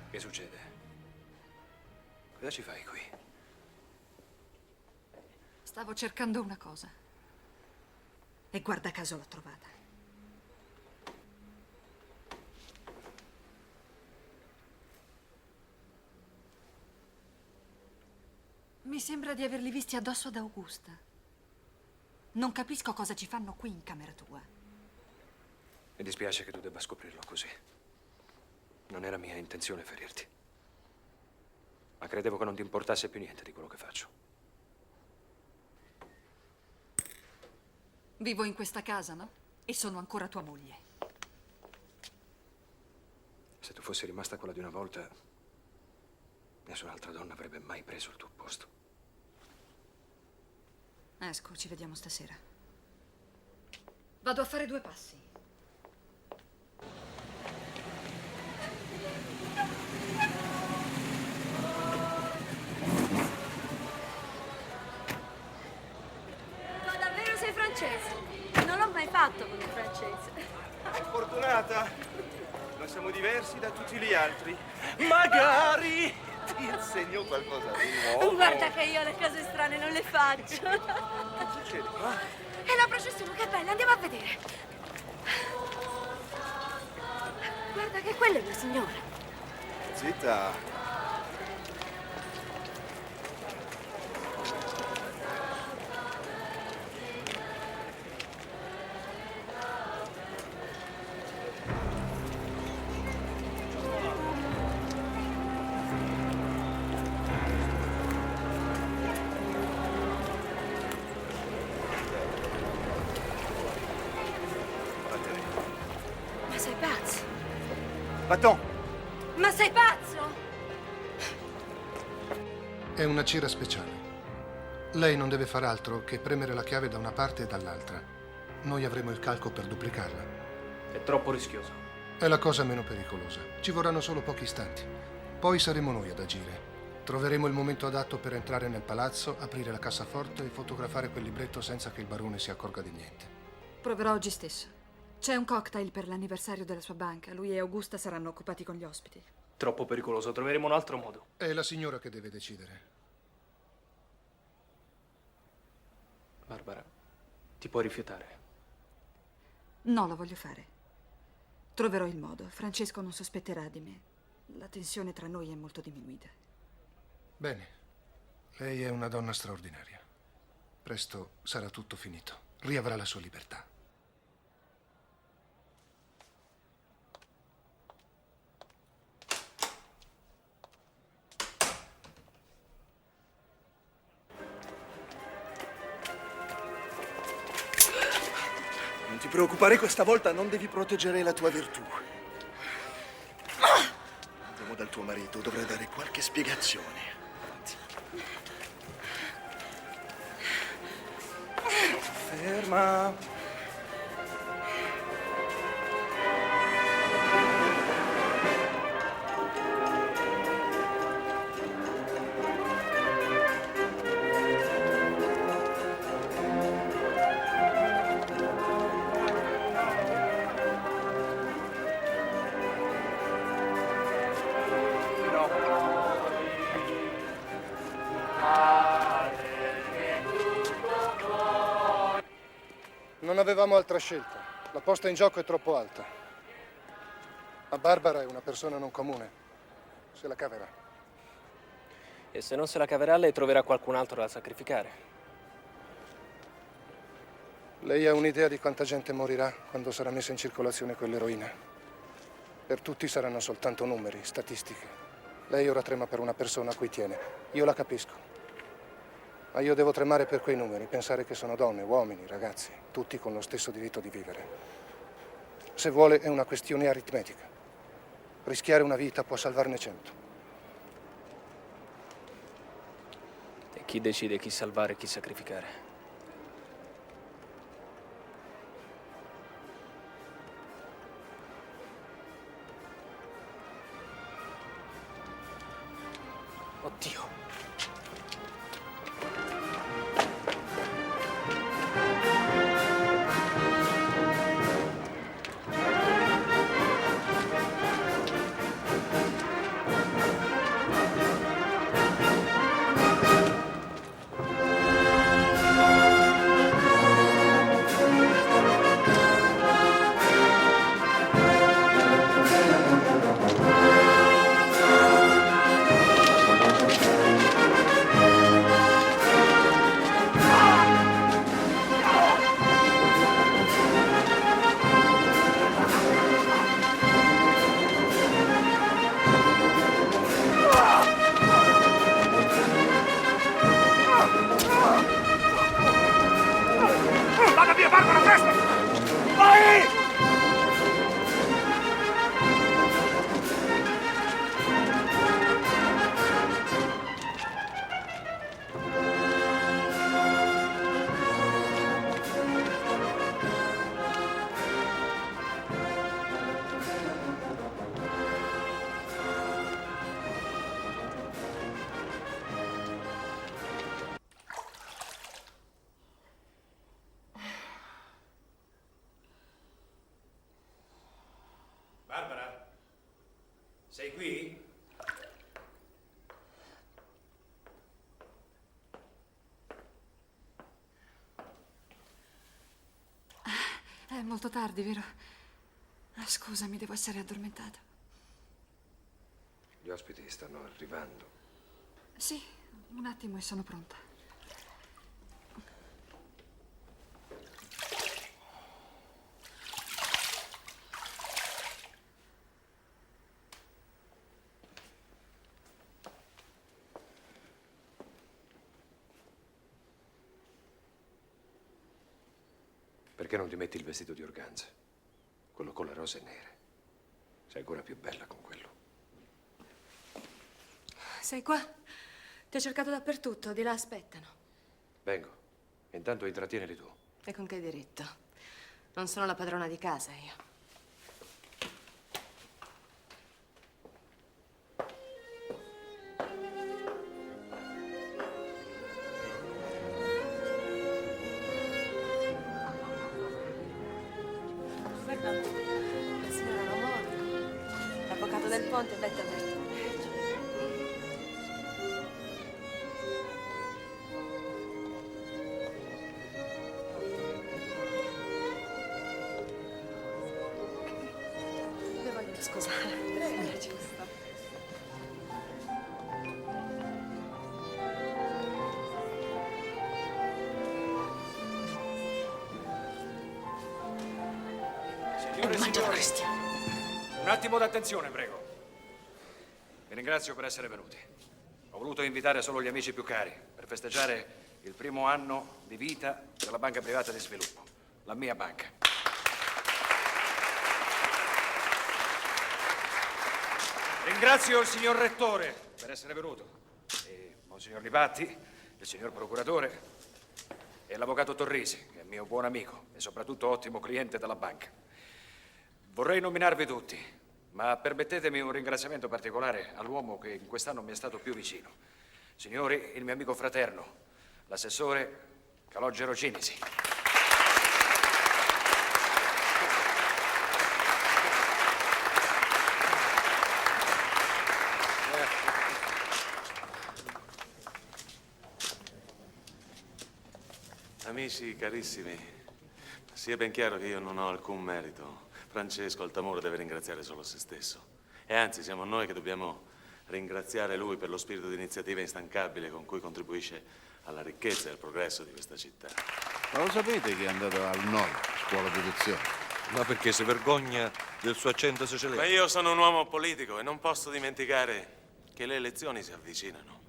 Che succede? Cosa ci fai qui? Stavo cercando una cosa. E guarda caso l'ho trovata. Mi sembra di averli visti addosso ad Augusta. Non capisco cosa ci fanno qui in camera tua. Mi dispiace che tu debba scoprirlo così. Non era mia intenzione ferirti. Ma credevo che non ti importasse più niente di quello che faccio. Vivo in questa casa, no? E sono ancora tua moglie. Se tu fossi rimasta quella di una volta, nessun'altra donna avrebbe mai preso il tuo posto. Esco, ci vediamo stasera. Vado a fare 2 passi. Ma davvero sei francese? Non l'ho mai fatto come francese. Fortunata, ma siamo diversi da tutti gli altri. Magari ti insegno qualcosa di nuovo. Guarda che io le cose strane non le faccio. Che succede qua? È la processione, che bella, andiamo a vedere. Guarda che quella è una signora. Zitta. sei pazzo? Va-t'en! Ma sei pazzo? È una cera speciale. Lei non deve far altro che premere la chiave da una parte e dall'altra. Noi avremo il calco per duplicarla. È troppo rischioso. È la cosa meno pericolosa. Ci vorranno solo pochi istanti. Poi saremo noi ad agire. Troveremo il momento adatto per entrare nel palazzo, aprire la cassaforte e fotografare quel libretto senza che il barone si accorga di niente. Proverò oggi stesso. C'è un cocktail per l'anniversario della sua banca. Lui e Augusta saranno occupati con gli ospiti. Troppo pericoloso, troveremo un altro modo. È la signora che deve decidere. Barbara, ti puoi rifiutare. No, lo voglio fare. Troverò il modo. Francesco non sospetterà di me. La tensione tra noi è molto diminuita. Bene. Lei è una donna straordinaria. Presto sarà tutto finito. Riavrà la sua libertà. Non ti preoccupare, questa volta non devi proteggere la tua virtù. Andiamo dal tuo marito, dovrai dare qualche spiegazione. Ferma. Non avevamo altra scelta. La posta in gioco è troppo alta. Ma Barbara è una persona non comune. Se la caverà. E se non se la caverà, lei troverà qualcun altro da sacrificare. Lei ha un'idea di quanta gente morirà quando sarà messa in circolazione quell'eroina? Per tutti saranno soltanto numeri, statistiche. Lei ora trema per una persona a cui tiene. Io la capisco. Ma io devo tremare per quei numeri, pensare che sono donne, uomini, ragazzi, tutti con lo stesso diritto di vivere. Se vuole è una questione aritmetica. Rischiare una vita può salvarne 100. E chi decide chi salvare e chi sacrificare? Oddio. Vada via, Barbara, presto! Vai! Barbara? Sei qui? È molto tardi, vero? Scusami, devo essere addormentata. Gli ospiti stanno arrivando. Sì, un attimo e sono pronta. Perché non ti metti il vestito di organza? Quello con le rose nere. Sei ancora più bella con quello. Sei qua? Ti ho cercato dappertutto, di là aspettano. Vengo. Intanto intrattienili tu. E con che diritto? Non sono la padrona di casa, io. La signora Romano, l'avvocato del Ponte, Betta Bertone. Vi voglio scusare. Ci sta. Signore e signori, un attimo d'attenzione, prego. Vi ringrazio per essere venuti. Ho voluto invitare solo gli amici più cari per festeggiare il primo anno di vita della Banca Privata di Sviluppo, la mia banca. Ringrazio il signor Rettore per essere venuto, e Monsignor Lipatti, il signor Procuratore e l'Avvocato Torrisi, che è mio buon amico e soprattutto ottimo cliente della banca. Vorrei nominarvi tutti, ma permettetemi un ringraziamento particolare all'uomo che in quest'anno mi è stato più vicino. Signori, il mio amico fraterno, l'assessore Calogero Cinisi. Amici carissimi, sia ben chiaro che io non ho alcun merito. Francesco Altamura deve ringraziare solo se stesso. E anzi, siamo noi che dobbiamo ringraziare lui per lo spirito di iniziativa instancabile con cui contribuisce alla ricchezza e al progresso di questa città. Ma lo sapete che è andato al nord, scuola di lezione? Ma perché si vergogna del suo accento siciliano? Ma io sono un uomo politico e non posso dimenticare che le elezioni si avvicinano.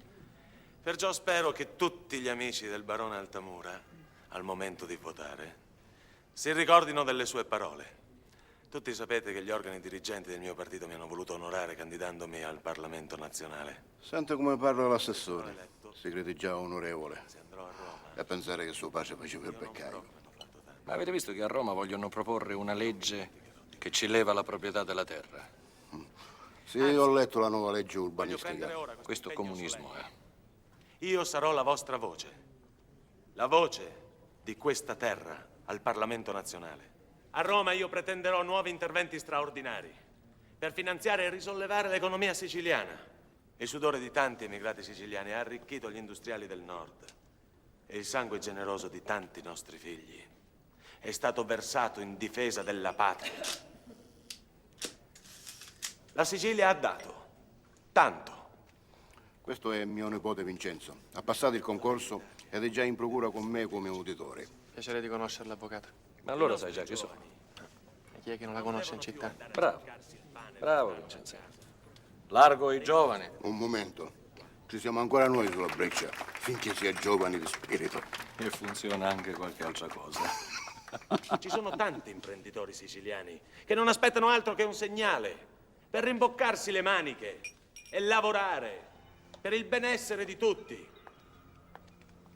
Perciò spero che tutti gli amici del barone Altamura, al momento di votare, si ricordino delle sue parole. Tutti sapete che gli organi dirigenti del mio partito mi hanno voluto onorare candidandomi al Parlamento nazionale. Sente come parla l'assessore. Si crede già onorevole. E a pensare che suo padre faceva il beccaio. Ma avete visto che a Roma vogliono proporre una legge che ci leva la proprietà della terra? Sì, ho letto la nuova legge urbanistica. Questo comunismo è. Io sarò la vostra voce. La voce di questa terra al Parlamento nazionale. A Roma io pretenderò nuovi interventi straordinari per finanziare e risollevare l'economia siciliana. Il sudore di tanti emigrati siciliani ha arricchito gli industriali del nord e il sangue generoso di tanti nostri figli è stato versato in difesa della patria. La Sicilia ha dato tanto. Questo è mio nipote Vincenzo. Ha passato il concorso ed è già in procura con me come uditore. Piacere di conoscerla, avvocato. Ma allora sai già chi sono. E chi è che non la conosce in città? Bravo, bravo Vincenzo. Largo i giovani. Un momento. Ci siamo ancora noi sulla breccia, finché si è giovani di spirito. E funziona anche qualche altra cosa. Ci sono tanti imprenditori siciliani che non aspettano altro che un segnale per rimboccarsi le maniche e lavorare per il benessere di tutti.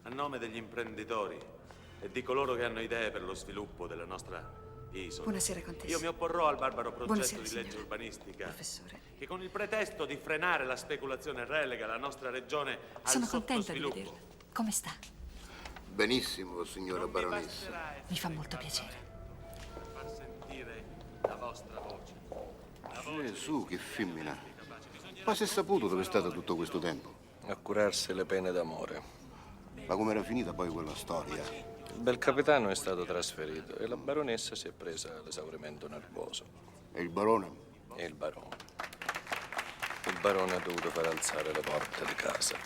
A nome degli imprenditori e di coloro che hanno idee per lo sviluppo della nostra isola. Buonasera, contessa. Io mi opporrò al barbaro progetto Buonasera, di legge signora. urbanistica Professore. che con il pretesto di frenare la speculazione relega la nostra regione al Sono contenta di sottosviluppo. vederla. Come sta? Benissimo, signora baronessa. Mi fa molto piacere. Far sentire la vostra voce. Gesù, che femmina. Ma si è saputo dove è stata tutto questo tempo? A curarsi le pene d'amore. Ma com'era finita poi quella storia? Il bel capitano è stato trasferito e la baronessa si è presa l'esaurimento nervoso. E il barone? E il barone. Il barone ha dovuto far alzare le porte di casa.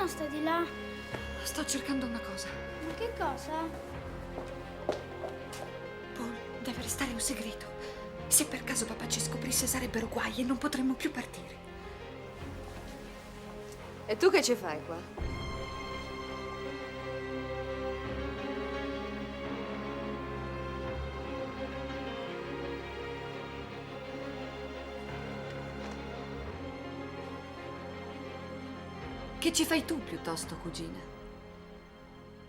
sta di là? Sto cercando una cosa. Ma che cosa? Paul, deve restare un segreto. Se per caso papà ci scoprisse sarebbero guai e non potremmo più partire. E tu che ci fai qua? Che ci fai tu piuttosto, cugina?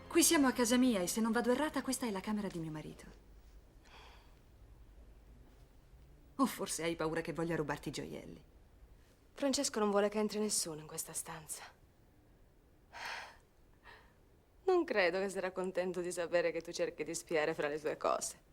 Qui siamo a casa mia e se non vado errata questa è la camera di mio marito. O forse hai paura che voglia rubarti i gioielli? Francesco non vuole che entri nessuno in questa stanza. Non credo che sarà contento di sapere che tu cerchi di spiare fra le sue cose.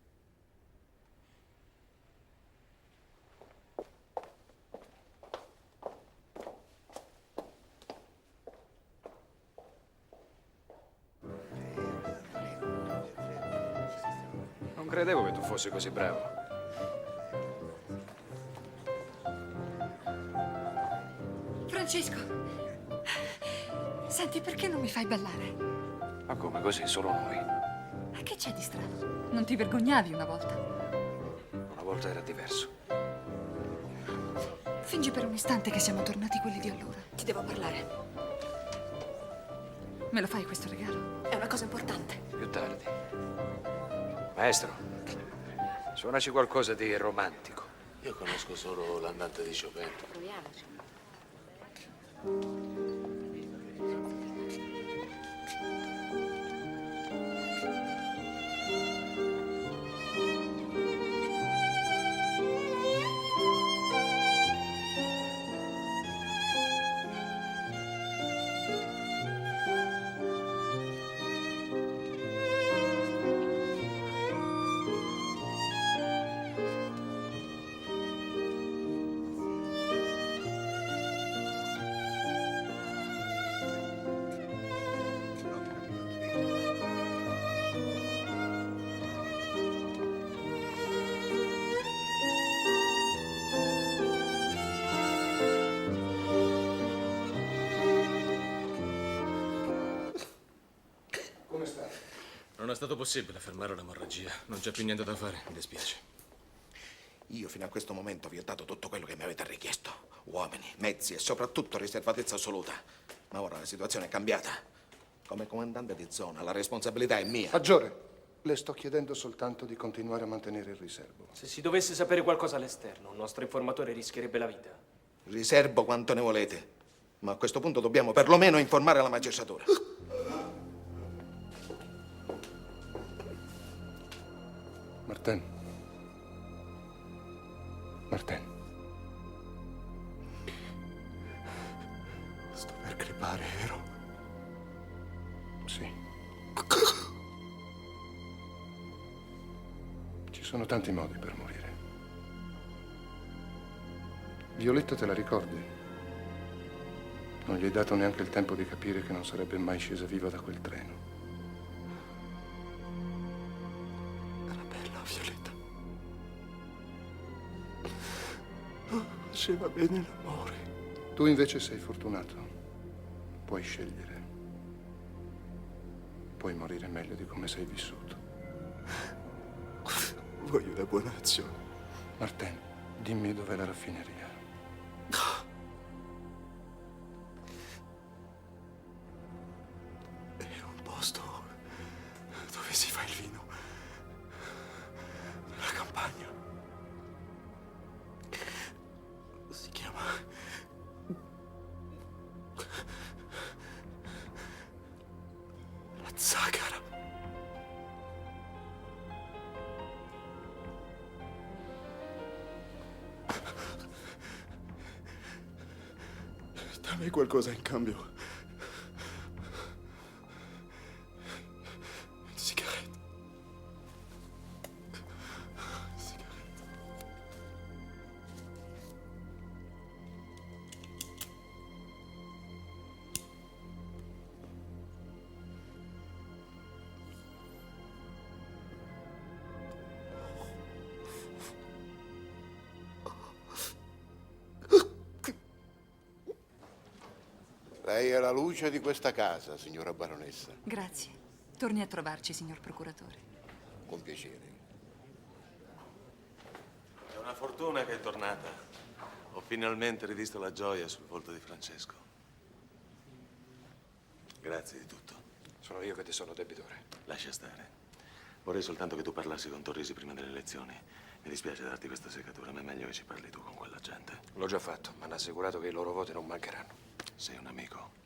Non credevo che tu fossi così bravo. Francesco, senti, perché non mi fai ballare? Ma come così, solo noi? Ma che c'è di strano? Non ti vergognavi una volta? Una volta era diverso. Fingi per un istante che siamo tornati quelli di allora. Ti devo parlare. Me lo fai questo regalo? È una cosa importante. Più tardi. Maestro, suonaci qualcosa di romantico. Io conosco solo l'andante di Chopin. Proviamoci. Non è stato possibile fermare l'emorragia. Non c'è più niente da fare, mi dispiace. Io fino a questo momento vi ho dato tutto quello che mi avete richiesto. Uomini, mezzi e soprattutto riservatezza assoluta. Ma ora la situazione è cambiata. Come comandante di zona la responsabilità è mia. Maggiore, le sto chiedendo soltanto di continuare a mantenere il riservo. Se si dovesse sapere qualcosa all'esterno, un nostro informatore rischierebbe la vita. Riservo quanto ne volete. Ma a questo punto dobbiamo perlomeno informare la magistratura. Martin. Martin. Sto per crepare, vero? Sì. Ci sono tanti modi per morire. Violetta te la ricordi? Non gli hai dato neanche il tempo di capire che non sarebbe mai scesa viva da quel treno. Violetta. Faceva bene l'amore. Tu invece sei fortunato. Puoi scegliere. Puoi morire meglio di come sei vissuto. Voglio una buona azione. Martin, dimmi dov'è la raffineria. È un posto dove si fa il vino. La campagna. Si chiama... La Zagara. Dammi qualcosa in cambio. Sigarette. Lei è la luce di questa casa, signora baronessa. Grazie. Torni a trovarci, signor procuratore. Con piacere. È una fortuna che è tornata. Ho finalmente rivisto la gioia sul volto di Francesco. Grazie di tutto. Sono io che ti sono debitore. Lascia stare. Vorrei soltanto che tu parlassi con Torrisi prima delle elezioni. Mi dispiace darti questa secatura, ma è meglio che ci parli tu con quella gente. L'ho già fatto, mi hanno assicurato che i loro voti non mancheranno. Sei un amico.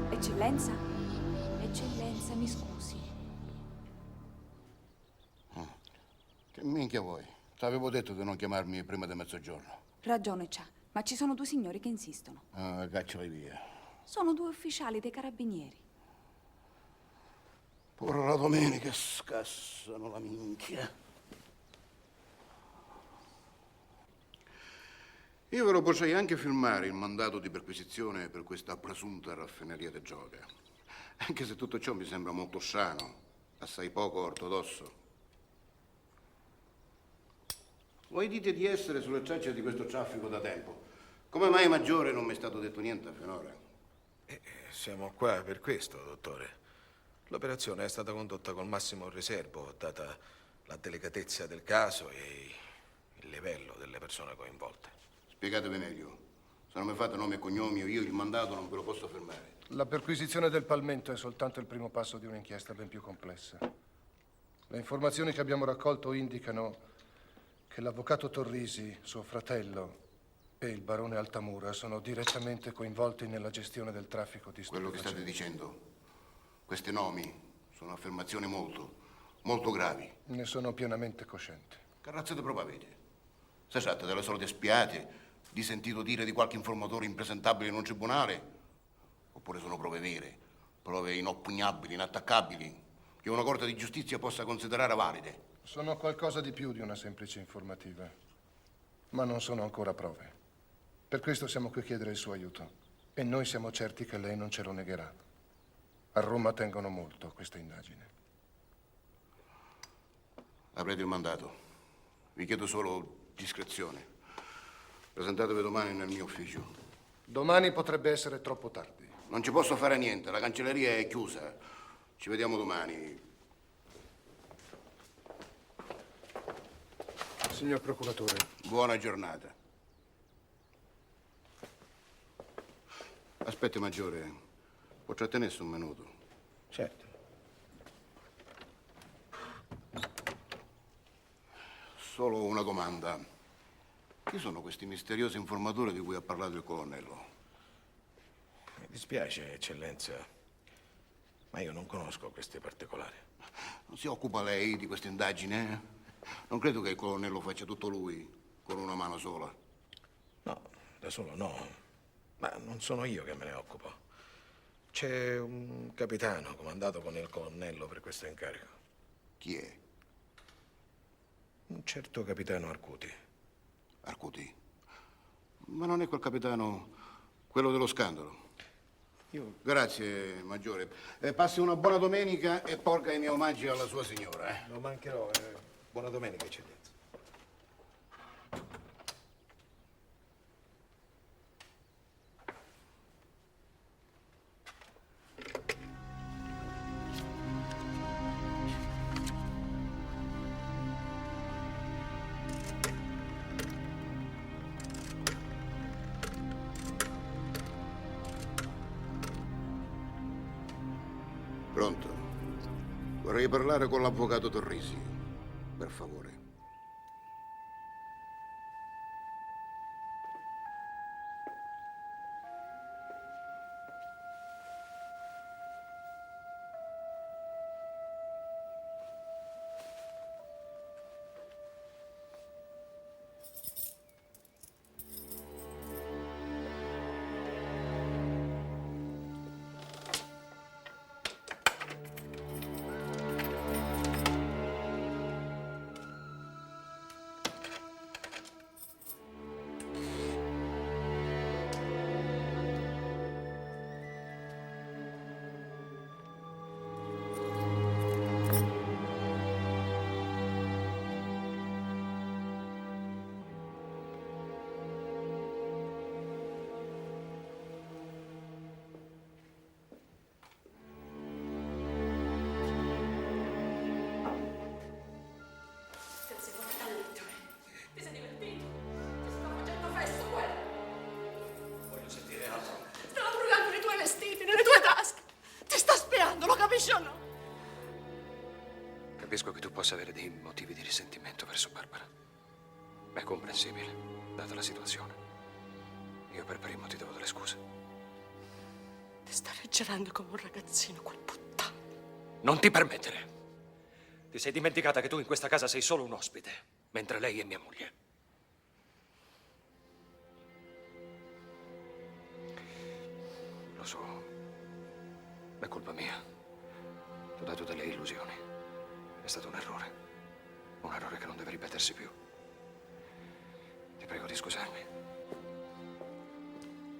Eccellenza? Eccellenza, mi scusi. Che minchia vuoi? T'avevo detto di non chiamarmi prima di mezzogiorno. Ragione c'ha, ma ci sono due signori che insistono. Ah, cacciali via. Sono due ufficiali dei carabinieri. Pure la domenica scassano la minchia. Io ve lo potrei anche firmare il mandato di perquisizione per questa presunta raffineria di droga. Anche se tutto ciò mi sembra molto sano, assai poco ortodosso. Voi dite di essere sulle tracce di questo traffico da tempo. Come mai Maggiore non mi è stato detto niente finora? Siamo qua per questo, dottore. L'operazione è stata condotta col massimo riservo, data la delicatezza del caso e il livello delle persone coinvolte. Spiegatevi meglio. Se non mi fate nome e cognomi o io il mandato non ve lo posso fermare. La perquisizione del palmento è soltanto il primo passo di un'inchiesta ben più complessa. Le informazioni che abbiamo raccolto indicano che l'avvocato Torrisi, suo fratello, e il barone Altamura sono direttamente coinvolti nella gestione del traffico di Quello che stupefacenti. state dicendo, questi nomi sono affermazioni molto gravi. Ne sono pienamente cosciente. Che razza di prova avete? Si tratta delle solite spiate, di sentito dire di qualche informatore impresentabile in un tribunale? Oppure sono prove vere, prove inoppugnabili, inattaccabili, che una corte di giustizia possa considerare valide? Sono qualcosa di più di una semplice informativa, ma non sono ancora prove. Per questo siamo qui a chiedere il suo aiuto e noi siamo certi che lei non ce lo negherà. A Roma tengono molto a questa indagine. Avrete il mandato. Vi chiedo solo discrezione. Presentatevi domani nel mio ufficio. Domani potrebbe essere troppo tardi. Non ci posso fare niente, la cancelleria è chiusa. Ci vediamo domani. Signor procuratore. Buona giornata. Aspetti, Maggiore. Può trattenersi un minuto? Certo. Solo una domanda. Chi sono questi misteriosi informatori di cui ha parlato il colonnello? Mi dispiace, eccellenza, ma io non conosco questi particolari. Non si occupa lei di questa indagine? Non credo che il colonnello faccia tutto lui, con una mano sola. No, da solo no, ma non sono io che me ne occupo. C'è un capitano comandato con il colonnello per questo incarico. Chi è? Un certo capitano Arcuti. Arcuti? Ma non è quel capitano quello dello scandalo? Grazie, Maggiore. Passi una buona domenica e porga i miei omaggi alla sua signora. Non mancherò. Buona domenica, eccellenza. Pronto? Vorrei parlare con l'avvocato Torrisi, per favore. Capisco che tu possa avere dei motivi di risentimento verso Barbara. È comprensibile, data la situazione. Io per primo ti devo delle scuse. Ti sta reggerando come un ragazzino, quel puttano. Non ti permettere. Ti sei dimenticata che tu in questa casa sei solo un ospite, mentre lei è mia moglie. Lo so. È colpa mia. Ti ho dato delle illusioni. È stato un errore. Un errore che non deve ripetersi più. Ti prego di scusarmi.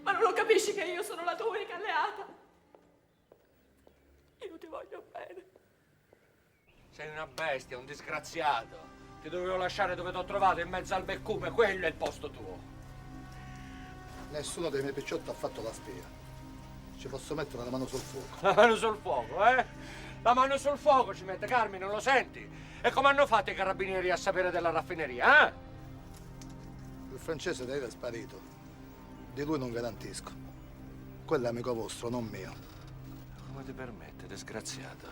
Ma non lo capisci che io sono la tua unica alleata? Io ti voglio bene. Sei una bestia, un disgraziato. Ti dovevo lasciare dove ti ho trovato, in mezzo al beccume. Quello è il posto tuo. Nessuno dei miei picciotti ha fatto la spia. Ci posso mettere la mano sul fuoco. La mano sul fuoco, eh? La mano sul fuoco ci mette, Carmine, non lo senti? E come hanno fatto i carabinieri a sapere della raffineria, eh? Il francese da è sparito. Di lui non garantisco. Quello è amico vostro, non mio. Come ti permette, disgraziato?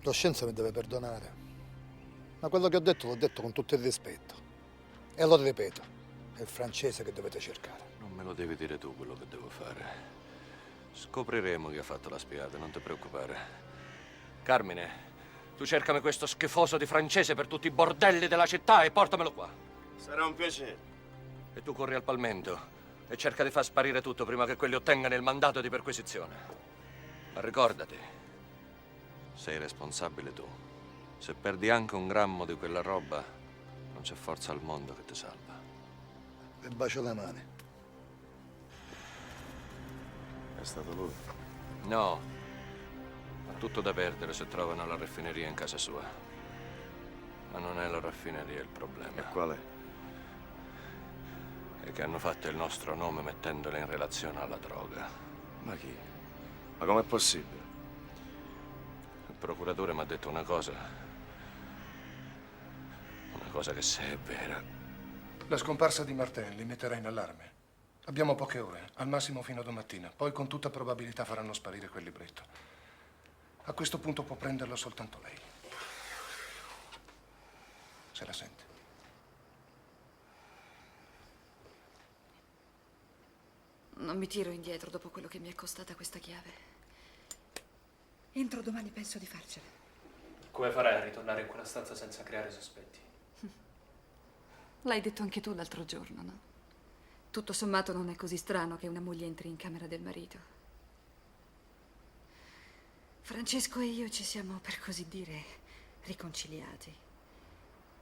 La scienza mi deve perdonare. Ma quello che ho detto l'ho detto con tutto il rispetto. E lo ripeto, è il francese che dovete cercare. Non me lo devi dire tu quello che devo fare. Scopriremo chi ha fatto la spiata, non ti preoccupare. Carmine, tu cercami questo schifoso di francese per tutti i bordelli della città e portamelo qua. Sarà un piacere. E tu corri al palmento e cerca di far sparire tutto prima che quelli ottengano il mandato di perquisizione. Ma ricordati, sei responsabile tu. Se perdi anche un grammo di quella roba, non c'è forza al mondo che ti salva. E bacio le mani. È stato lui? No, ha tutto da perdere se trovano la raffineria in casa sua. Ma non è la raffineria il problema. E qual è? È che hanno fatto il nostro nome mettendola in relazione alla droga. Ma chi? Ma com'è possibile? Il procuratore mi ha detto una cosa che se è vera. La scomparsa di Martin li metterà in allarme. Abbiamo poche ore, al massimo fino a domattina. Poi con tutta probabilità faranno sparire quel libretto. A questo punto può prenderlo soltanto lei. Se la sente. Non mi tiro indietro dopo quello che mi è costata questa chiave. Entro domani penso di farcela. Come farai a ritornare in quella stanza senza creare sospetti? L'hai detto anche tu l'altro giorno, no? Tutto sommato non è così strano che una moglie entri in camera del marito. Francesco e io ci siamo, per così dire, riconciliati.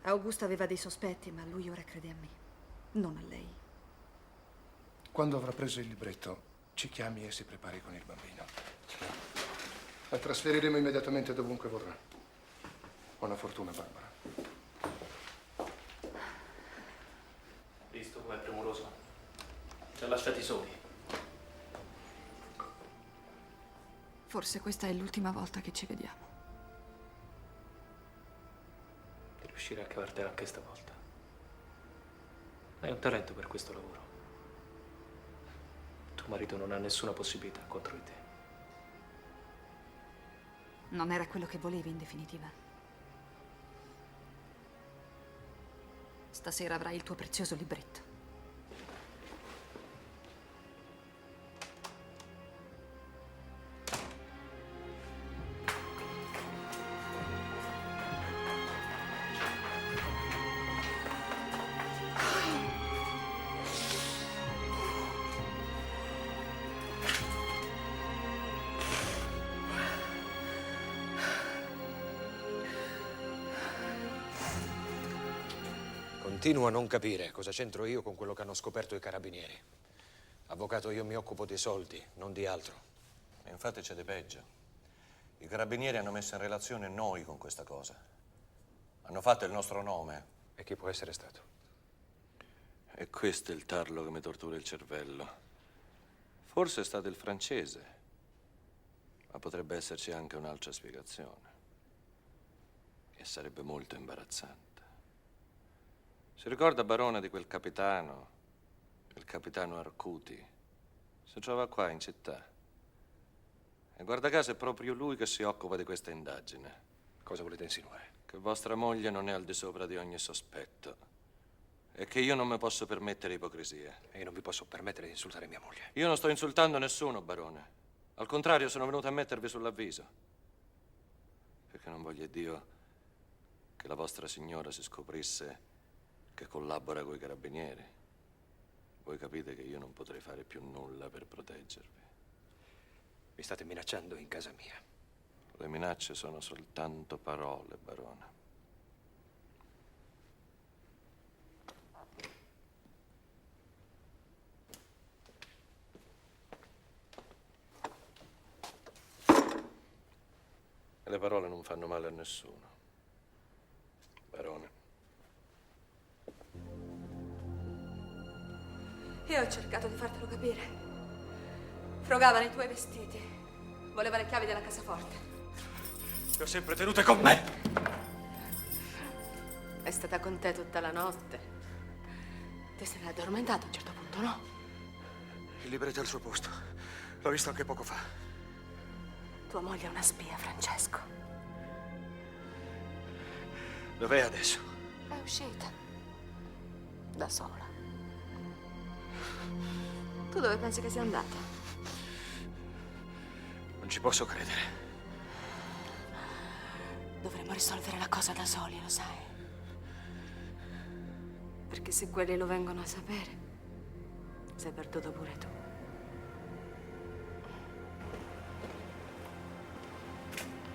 Augusta aveva dei sospetti, ma lui ora crede a me, non a lei. Quando avrà preso il libretto, ci chiami e si prepari con il bambino. La trasferiremo immediatamente dovunque vorrà. Buona fortuna, Barbara. Visto com'è premuroso? Ci ha lasciati soli. Forse questa è l'ultima volta che ci vediamo. Di riuscire a cavartela anche stavolta. Hai un talento per questo lavoro. Tuo marito non ha nessuna possibilità contro di te. Non era quello che volevi, in definitiva. Stasera avrai il tuo prezioso libretto. Continuo a non capire cosa c'entro io con quello che hanno scoperto i carabinieri. Avvocato, io mi occupo dei soldi, non di altro. E infatti c'è di peggio. I carabinieri hanno messo in relazione noi con questa cosa. Hanno fatto il nostro nome. E chi può essere stato? E questo è il tarlo che mi tortura il cervello. Forse è stato il francese, ma potrebbe esserci anche un'altra spiegazione. E sarebbe molto imbarazzante. Si ricorda, barone, di quel capitano, il capitano Arcuti? Si trova qua in città. E guarda caso è proprio lui che si occupa di questa indagine. Cosa volete insinuare? Che vostra moglie non è al di sopra di ogni sospetto. E che io non mi posso permettere ipocrisie. E io non vi posso permettere di insultare mia moglie. Io non sto insultando nessuno, barone. Al contrario, sono venuto a mettervi sull'avviso. Perché non voglia Dio che la vostra signora si scoprisse che collabora coi carabinieri. Voi capite che io non potrei fare più nulla per proteggervi. Mi state minacciando in casa mia. Le minacce sono soltanto parole, barone. E le parole non fanno male a nessuno, barone. Io ho cercato di fartelo capire. Frogava nei tuoi vestiti. Voleva le chiavi della cassaforte. Le ho sempre tenute con me. È stata con te tutta la notte. Ti sei addormentato a un certo punto, no? Il libretto è al suo posto. L'ho visto anche poco fa. Tua moglie è una spia, Francesco. Dov'è adesso? È uscita. Da sola. Tu dove pensi che sia andata? Non ci posso credere. Dovremmo risolvere la cosa da soli, lo sai? Perché se quelli lo vengono a sapere, sei perduto pure tu.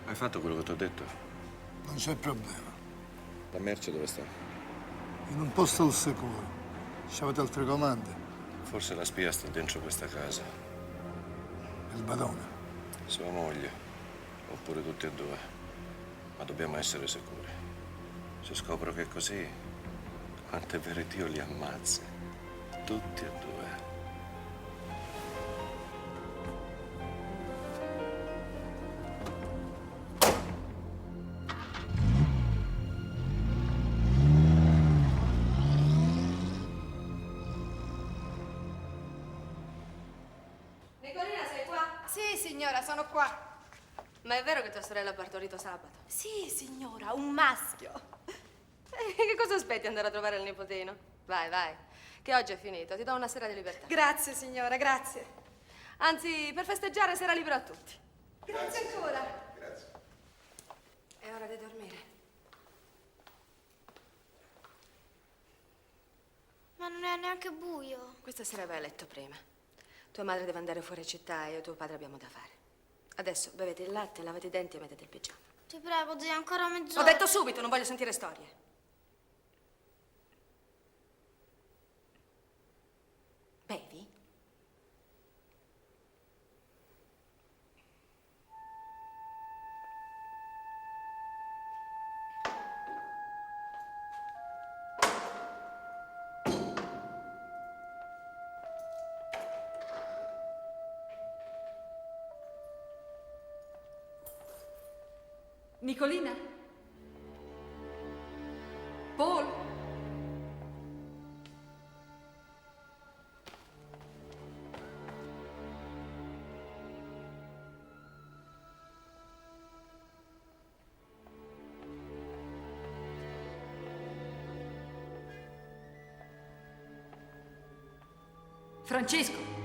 Hai fatto quello che ti ho detto? Non c'è problema. La merce dove sta? In un posto al sicuro. C'avete altre comande? Forse la spia sta dentro questa casa. Il badone. Sua moglie. Oppure tutti e due. Ma dobbiamo essere sicuri. Se scopro che è così, quanto è vero Dio li ammazzi. Tutti e due. sono qua. Ma è vero che tua sorella ha partorito sabato? Sì, signora, un maschio. Che cosa aspetti andare a trovare il nipotino? Vai, vai, che oggi è finito. Ti do una sera di libertà. Grazie, signora, grazie. Anzi, per festeggiare sera libera a tutti. Grazie ancora. Grazie. È ora di dormire. Ma non è neanche buio. Questa sera vai a letto prima. Tua madre deve andare fuori città e io e tuo padre abbiamo da fare. Adesso bevete il latte, lavate i denti e mettete il pigiama. Ti prego, zia, ancora mezz'ora. Ho detto subito, non voglio sentire storie. Bevi? Nicolina? Paul? Francesco?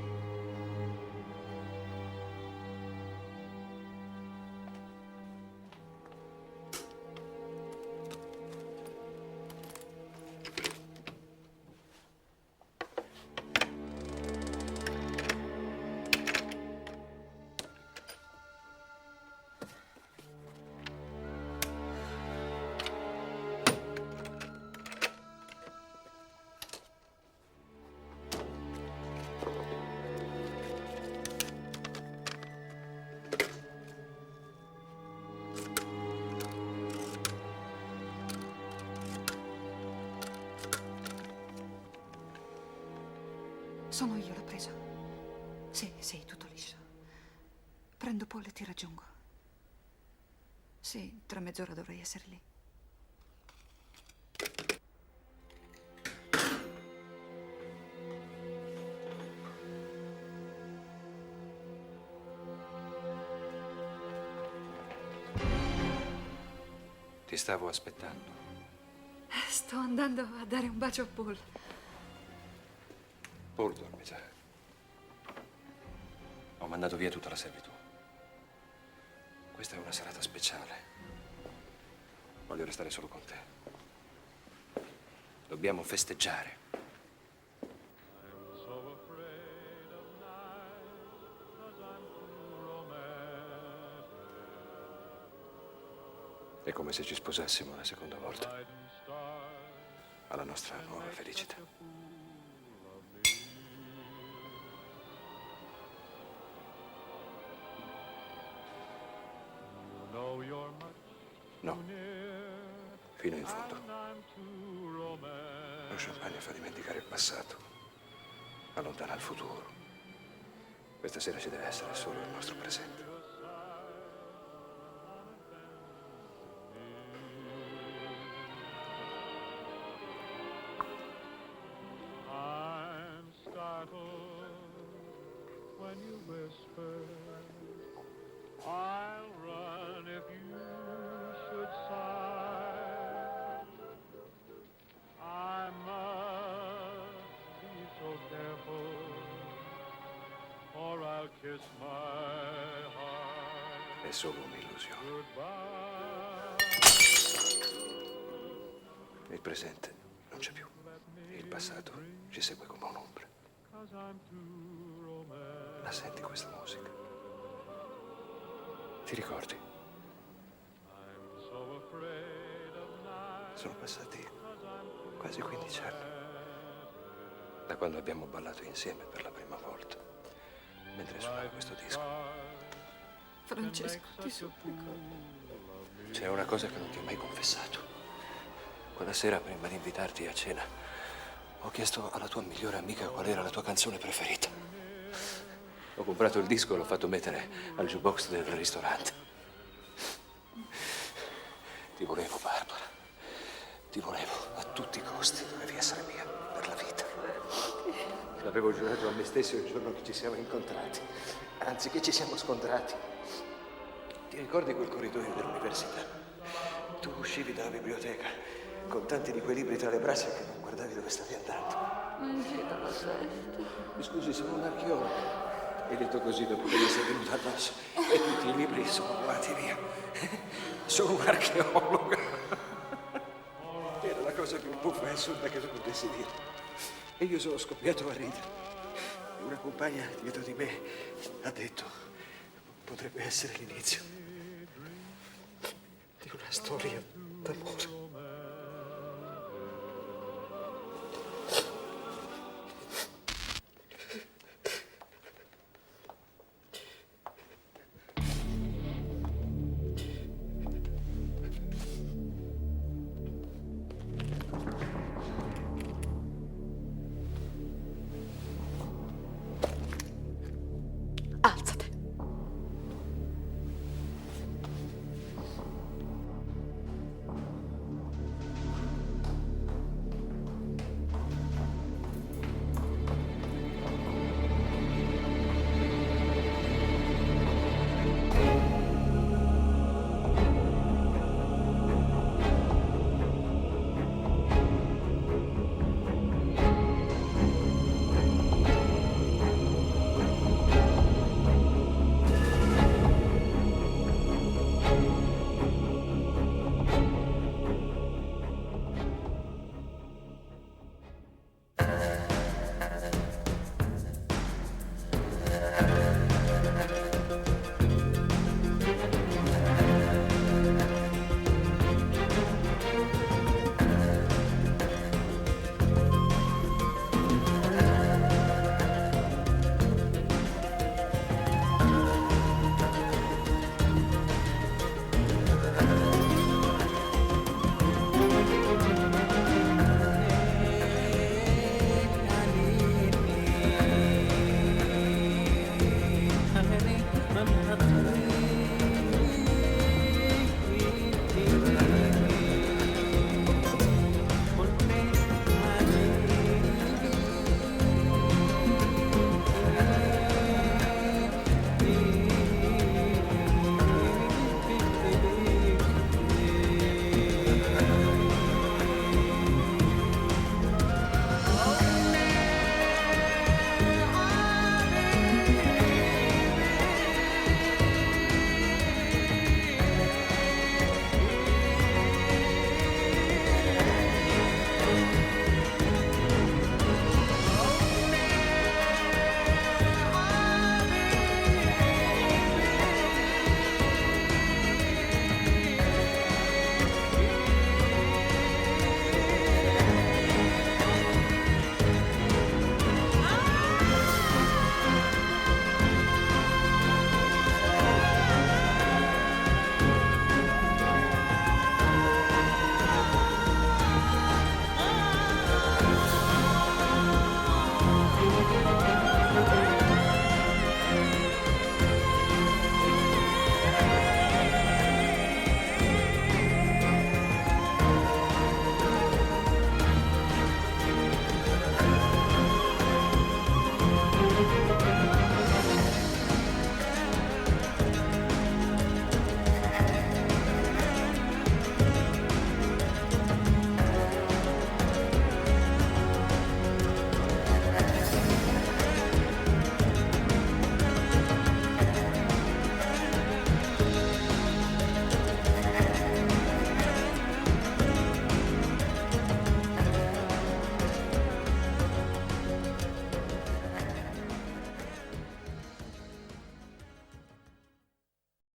Sono io, l'ho preso. Sì, sì, tutto liscio. Prendo Paul e ti raggiungo. Sì, tra mezz'ora dovrei essere lì. Ti stavo aspettando. Sto andando a dare un bacio a Paul. Paul dormi già. Ho mandato via tutta la servitù. Questa è una serata speciale. Voglio restare solo con te. Dobbiamo festeggiare. È come se ci sposassimo una seconda volta. Alla nostra nuova felicità. No, fino in fondo. Lo champagne fa dimenticare il passato, allontana il futuro. Questa sera ci deve essere solo il nostro presente. I'm startled when you whisper, I'll run if you should sigh. I must be so careful, or I'll kiss my heart. È solo un'illusione. Il presente non c'è più. Il passato ci segue come un'ombra. La senti questa musica? Ti ricordi? Sono passati quasi 15 anni da quando abbiamo ballato insieme per la prima volta, mentre suonavo questo disco. Francesco, ti supplico. C'è una cosa che non ti ho mai confessato. Quella sera, prima di invitarti a cena, ho chiesto alla tua migliore amica qual era la tua canzone preferita. Ho comprato il disco e l'ho fatto mettere al jukebox del ristorante. Ti volevo, Barbara. Ti volevo a tutti i costi dovevi essere mia, per la vita. L'avevo giurato a me stesso il giorno che ci siamo incontrati, anzi che ci siamo scontrati. Ti ricordi quel corridoio dell'università? Tu uscivi dalla biblioteca con tanti di quei libri tra le braccia che non guardavi dove stavi andando. Non ci dalla testa. Mi scusi, sono un archeologo. Hai detto così dopo che mi sei venuta addosso e tutti i libri sono volati via. Sono un archeologo. Era la cosa più buffa e assurda che tu potessi dire. E io sono scoppiato a ridere. E una compagna dietro di me ha detto: potrebbe essere l'inizio di una storia d'amore.